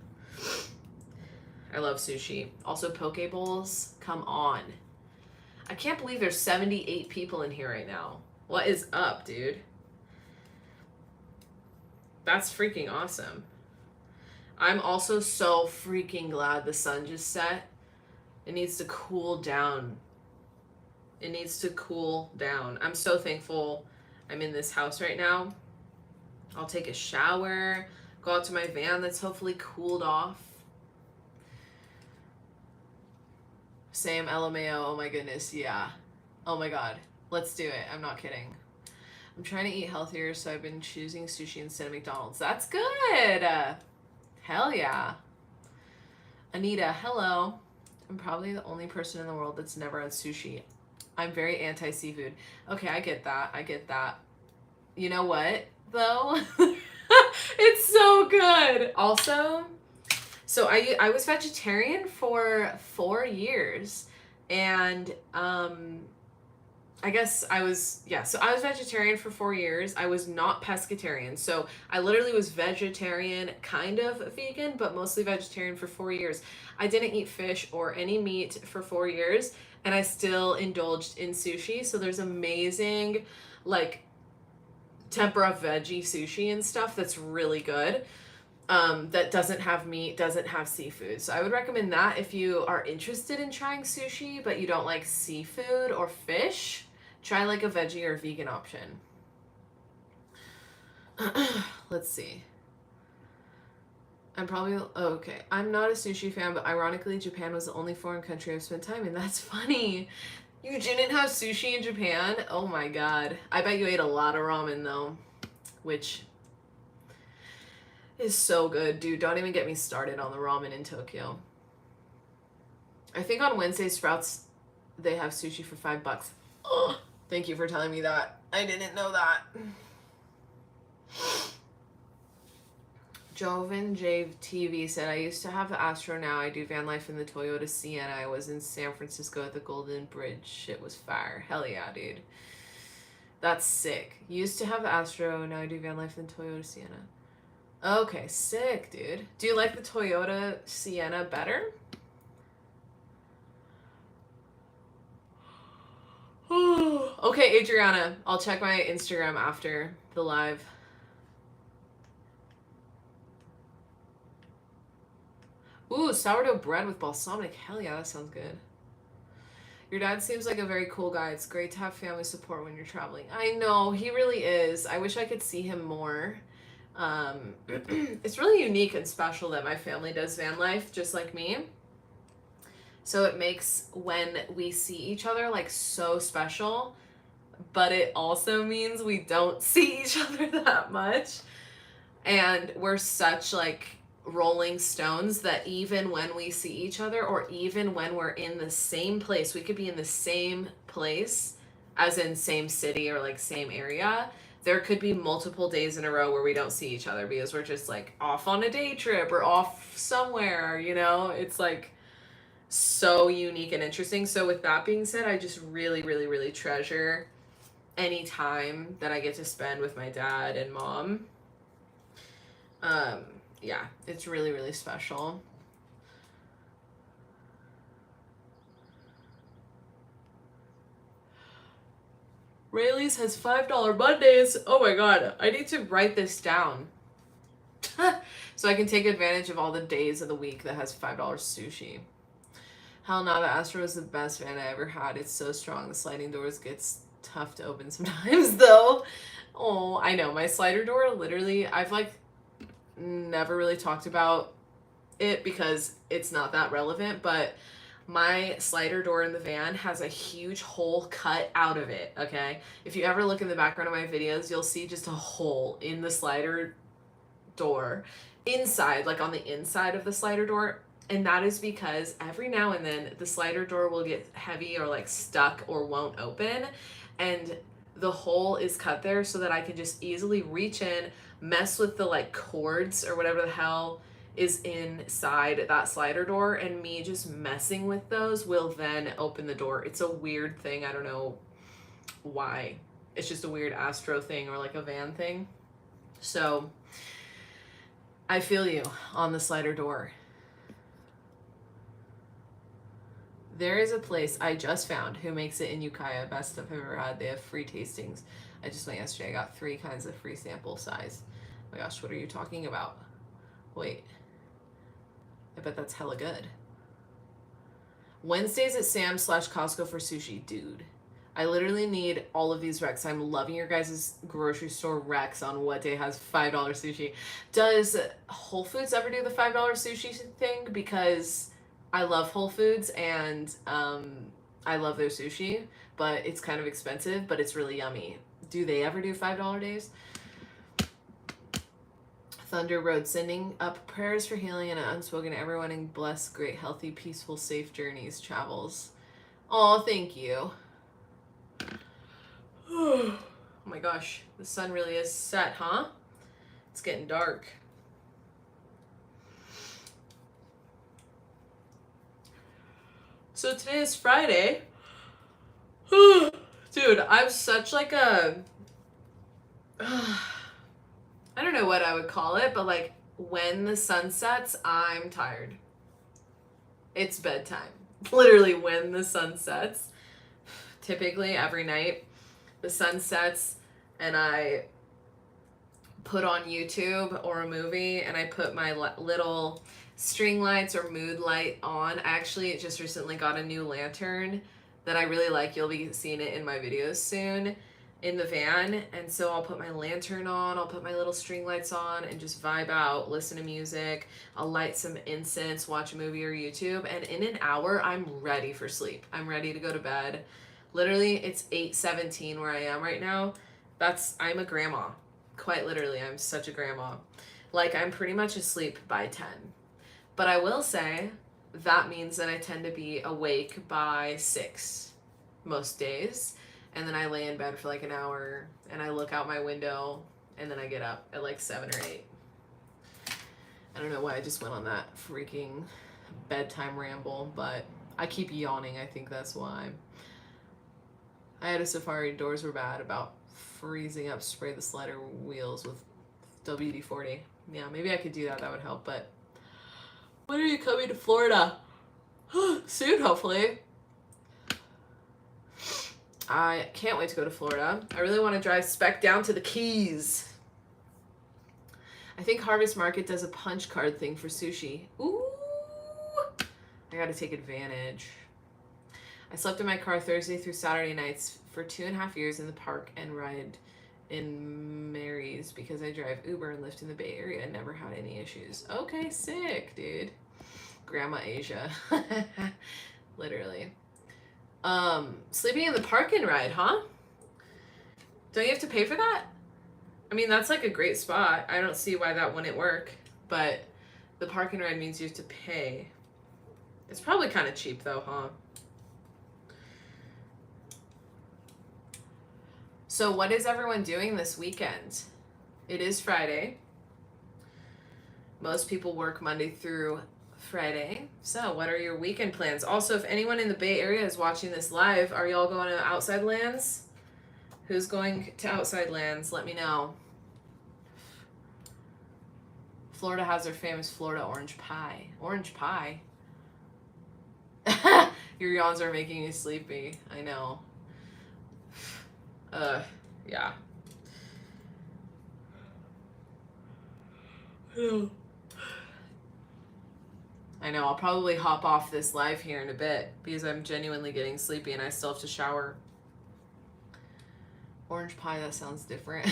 I love sushi. Also, poke bowls. Come on. I can't believe there's 78 people in here right now. What is up, dude? That's freaking awesome. I'm also so freaking glad the sun just set. It needs to cool down. It needs to cool down. I'm so thankful I'm in this house right now. I'll take a shower, go out to my van that's hopefully cooled off. Same LMAO, oh my goodness, yeah. Oh my god, let's do it, I'm not kidding. I'm trying to eat healthier, so I've been choosing sushi instead of McDonald's. That's good! Hell yeah. Anita, hello. I'm probably the only person in the world that's never had sushi. I'm very anti-seafood. Okay, I get that, I get that. You know what, though? It's so good! Also, so I was vegetarian for 4 years, and I guess I was, yeah, so I was vegetarian for 4 years. I was not pescatarian. So I literally was vegetarian, kind of vegan, but mostly vegetarian for 4 years. I didn't eat fish or any meat for 4 years, and I still indulged in sushi. So there's amazing, like, tempura veggie sushi and stuff that's really good. That doesn't have meat, doesn't have seafood. So I would recommend that if you are interested in trying sushi, but you don't like seafood or fish. Try like a veggie or vegan option. Let's see. I'm probably, oh, okay. I'm not a sushi fan, but ironically, Japan was the only foreign country I've spent time in. That's funny. You didn't have sushi in Japan? Oh my god. I bet you ate a lot of ramen though, which is so good, dude. Don't even get me started on the ramen in Tokyo. I think on Wednesday, Sprouts, they have sushi for $5. Oh, thank you for telling me that. I didn't know that. Joven Jave TV said, I used to have the Astro, now I do van life in the Toyota Sienna. I was in San Francisco at the Golden Bridge. Shit was fire. Hell yeah, dude. That's sick. Used to have the Astro, now I do van life in the Toyota Sienna. Okay, sick, dude. Do you like the Toyota Sienna better? Okay, Adriana, I'll check my Instagram after the live. Ooh, sourdough bread with balsamic. Hell yeah, that sounds good. Your dad seems like a very cool guy. It's great to have family support when you're traveling. I know, he really is. I wish I could see him more. It's really unique and special that my family does van life just like me. So it makes when we see each other like so special, but it also means we don't see each other that much. And we're such like rolling stones that even when we see each other, or even when we're in the same place, we could be in the same place, as in same city or like same area, there could be multiple days in a row where we don't see each other because we're just like off on a day trip or off somewhere, you know? It's like so unique and interesting. So with that being said, I just really, really, really treasure any time that I get to spend with my dad and mom. Yeah, it's really, really special. Rayleigh's has $5 Mondays. Oh my god, I need to write this down. So I can take advantage of all the days of the week that has $5 sushi. Hell no, the Astro is the best van I ever had. It's so strong. The sliding doors gets tough to open sometimes though. Oh, I know. My slider door, literally, I've like never really talked about it because it's not that relevant, but my slider door in the van has a huge hole cut out of it, okay? If you ever look in the background of my videos, you'll see just a hole in the slider door inside, like on the inside of the slider door. And that is because every now and then the slider door will get heavy or like stuck or won't open. And the hole is cut there so that I can just easily reach in, mess with the like cords or whatever the hell is inside that slider door, and me just messing with those will then open the door. It's a weird thing. I don't know why. It's just a weird Astro thing or like a van thing. So I feel you on the slider door. There is a place I just found who makes it in Ukiah. Best stuff I've ever had. They have free tastings. I just went yesterday. I got 3 kinds of free sample size. Oh my gosh, what are you talking about? Wait. I bet that's hella good. Wednesdays at Sam's / Costco for sushi. Dude, I literally need all of these recs. I'm loving your guys' grocery store recs on what day has $5 sushi. Does Whole Foods ever do the $5 sushi thing? Because I love Whole Foods and I love their sushi, but it's kind of expensive, but it's really yummy. Do they ever do $5 days? Thunder Road, sending up prayers for healing and unspoken to everyone, and bless great, healthy, peaceful, safe journeys, travels. Oh, thank you. Oh my gosh, the sun really is set, huh? It's getting dark. So today is Friday. Dude, I'm such like a... I don't know what I would call it, but like when the sun sets, I'm tired. It's bedtime. Literally when the sun sets. Typically every night the sun sets and I put on YouTube or a movie and I put my little string lights or mood light on. Actually, it just recently got a new lantern that I really like. You'll be seeing it in my videos soon in the van. And so I'll put my lantern on, I'll put my little string lights on and just vibe out, listen to music. I'll light some incense, watch a movie or YouTube. And in an hour, I'm ready for sleep. I'm ready to go to bed. Literally, it's 8:17 where I am right now. I'm a grandma. Quite literally, I'm such a grandma. Like, I'm pretty much asleep by 10. But I will say that means that I tend to be awake by 6 most days. And then I lay in bed for like an hour and I look out my window and then I get up at like 7 or 8. I don't know why I just went on that freaking bedtime ramble, but I keep yawning. I think that's why. I had a Safari, doors were bad, about freezing up, spray the slider wheels with WD-40. Yeah, maybe I could do that. That would help. But when are you coming to Florida? Soon, hopefully. I can't wait to go to Florida. I really want to drive Spec down to the Keys. I think Harvest Market does a punch card thing for sushi. Ooh! I gotta take advantage. I slept in my car Thursday through Saturday nights for 2.5 years in the park and ride in Mary's because I drive Uber and Lyft in the Bay Area and never had any issues. Okay, sick, dude. Grandma Asia. Literally. Sleeping in the park and ride, huh? Don't you have to pay for that? I mean, that's like a great spot. I don't see why that wouldn't work, but the park and ride means you have to pay. It's probably kind of cheap though, huh? So what is everyone doing this weekend? It is Friday. Most people work Monday through Friday. So what are your weekend plans? Also, if anyone in the Bay Area is watching this live, are y'all going to Outside Lands? Who's going to Outside Lands? Let me know. Florida has their famous Florida orange pie. Orange pie? Your yawns are making me sleepy. I know. Yeah. I know, I'll probably hop off this live here in a bit because I'm genuinely getting sleepy and I still have to shower. Orange pie, that sounds different.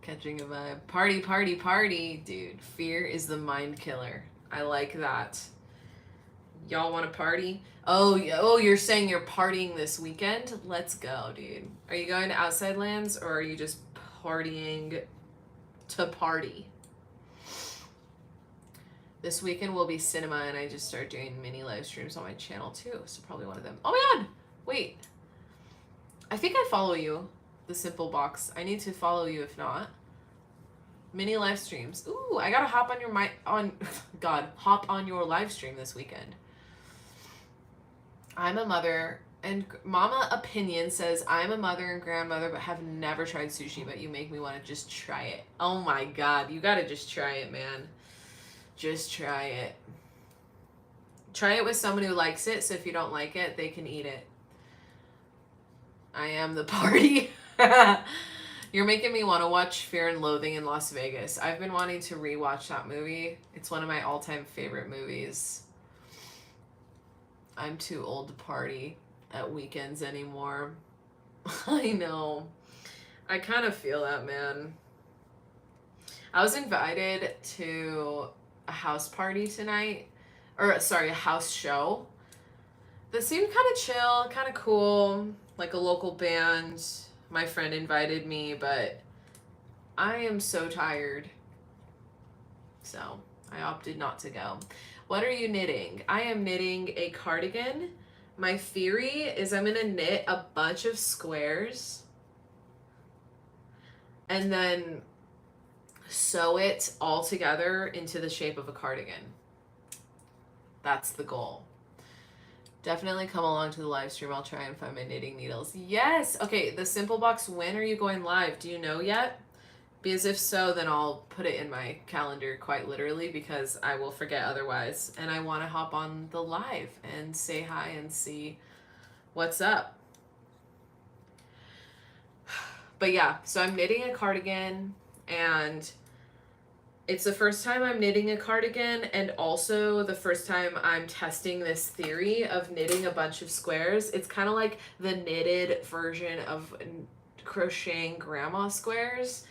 Catching a vibe. Party, party, party. Dude, fear is the mind killer. I like that. Y'all want to party? Oh, you're saying you're partying this weekend? Let's go, dude. Are you going to Outside Lands or are you just partying to party? This weekend will be cinema and I just started doing mini live streams on my channel too. So probably one of them. Oh my god! Wait. I think I follow you. The Simple Box. I need to follow you if not. Mini live streams. Ooh, I gotta hop on your hop on your live stream this weekend. I'm a mother, and Mama Opinion says, I'm a mother and grandmother, but have never tried sushi, but you make me want to just try it. Oh my god, you gotta just try it, man. Just try it. Try it with someone who likes it, so if you don't like it, they can eat it. I am the party. You're making me want to watch Fear and Loathing in Las Vegas. I've been wanting to rewatch that movie. It's one of my all-time favorite movies. I'm too old to party at weekends anymore. I know. I kind of feel that, man. I was invited to a house party tonight. Or, sorry, a house show. That seemed kind of chill, kind of cool. Like a local band. My friend invited me, but I am so tired. So, I opted not to go. What are you knitting? I am knitting a cardigan. My theory is I'm going to knit a bunch of squares and then sew it all together into the shape of a cardigan. That's the goal. Definitely come along to the live stream. I'll try and find my knitting needles. Yes! Okay, the Simple Box, when are you going live? Do you know yet? Because if so, then I'll put it in my calendar quite literally because I will forget otherwise. And I want to hop on the live and say hi and see what's up. But yeah, so I'm knitting a cardigan and it's the first time I'm knitting a cardigan and also the first time I'm testing this theory of knitting a bunch of squares. It's kind of like the knitted version of crocheting grandma squares.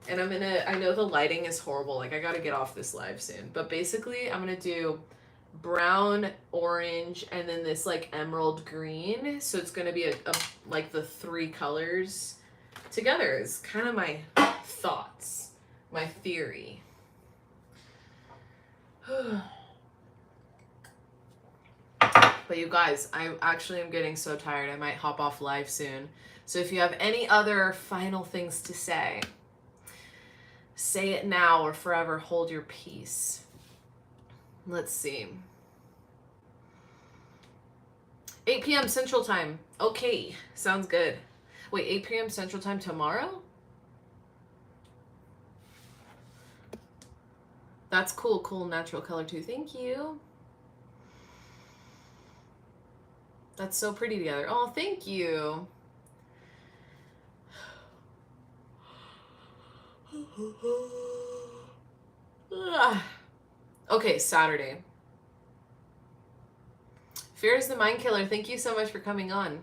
And I know the lighting is horrible. Like, I gotta get off this live soon. But basically, I'm gonna do brown, orange, and then this, like, emerald green. So it's gonna be like the 3 colors together is kind of my thoughts. my theory. But you guys, I actually am getting so tired. I might hop off live soon. So if you have any other final things to say it now or forever hold your peace. Let's see. 8 p.m. Central Time. Okay, sounds good. Wait, 8 p.m. Central Time tomorrow? That's cool. Cool natural color too. Thank you. That's so pretty together. Oh, thank you. Okay, Saturday. Fear is the mind killer. Thank you so much for coming on.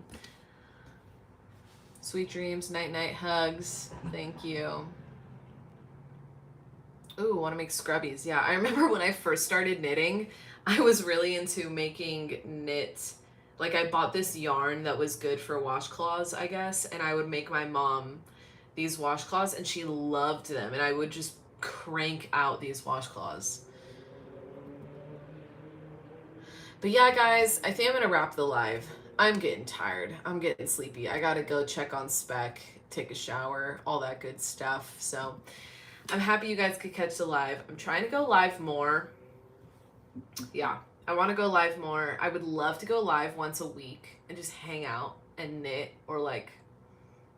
Sweet dreams, night-night hugs. Thank you. Ooh, want to make scrubbies. Yeah, I remember when I first started knitting, I was really into making knit. Like, I bought this yarn that was good for washcloths, I guess, and I would make my mom these washcloths, and she loved them, and I would just crank out these washcloths. But yeah, guys, I think I'm gonna wrap the live. I'm getting tired. I'm getting sleepy. I gotta go check on Spec, take a shower, all that good stuff. So I'm happy you guys could catch the live. I'm trying to go live more. Yeah, I want to go live more. I would love to go live once a week and just hang out and knit or like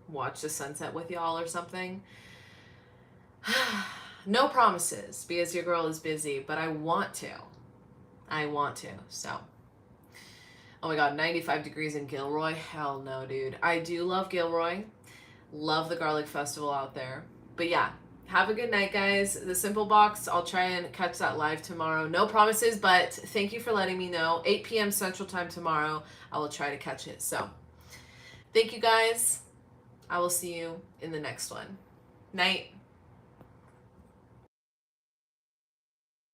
watch the sunset with y'all or something. No promises because your girl is busy, but I want to. So, oh my God, 95 degrees in Gilroy. Hell no, dude. I do love Gilroy. Love the garlic festival out there. But yeah, have a good night, guys. The Simple Box, I'll try and catch that live tomorrow. No promises, but thank you for letting me know. 8 p.m. Central Time tomorrow. I will try to catch it. So, thank you, guys. I will see you in the next one. Night.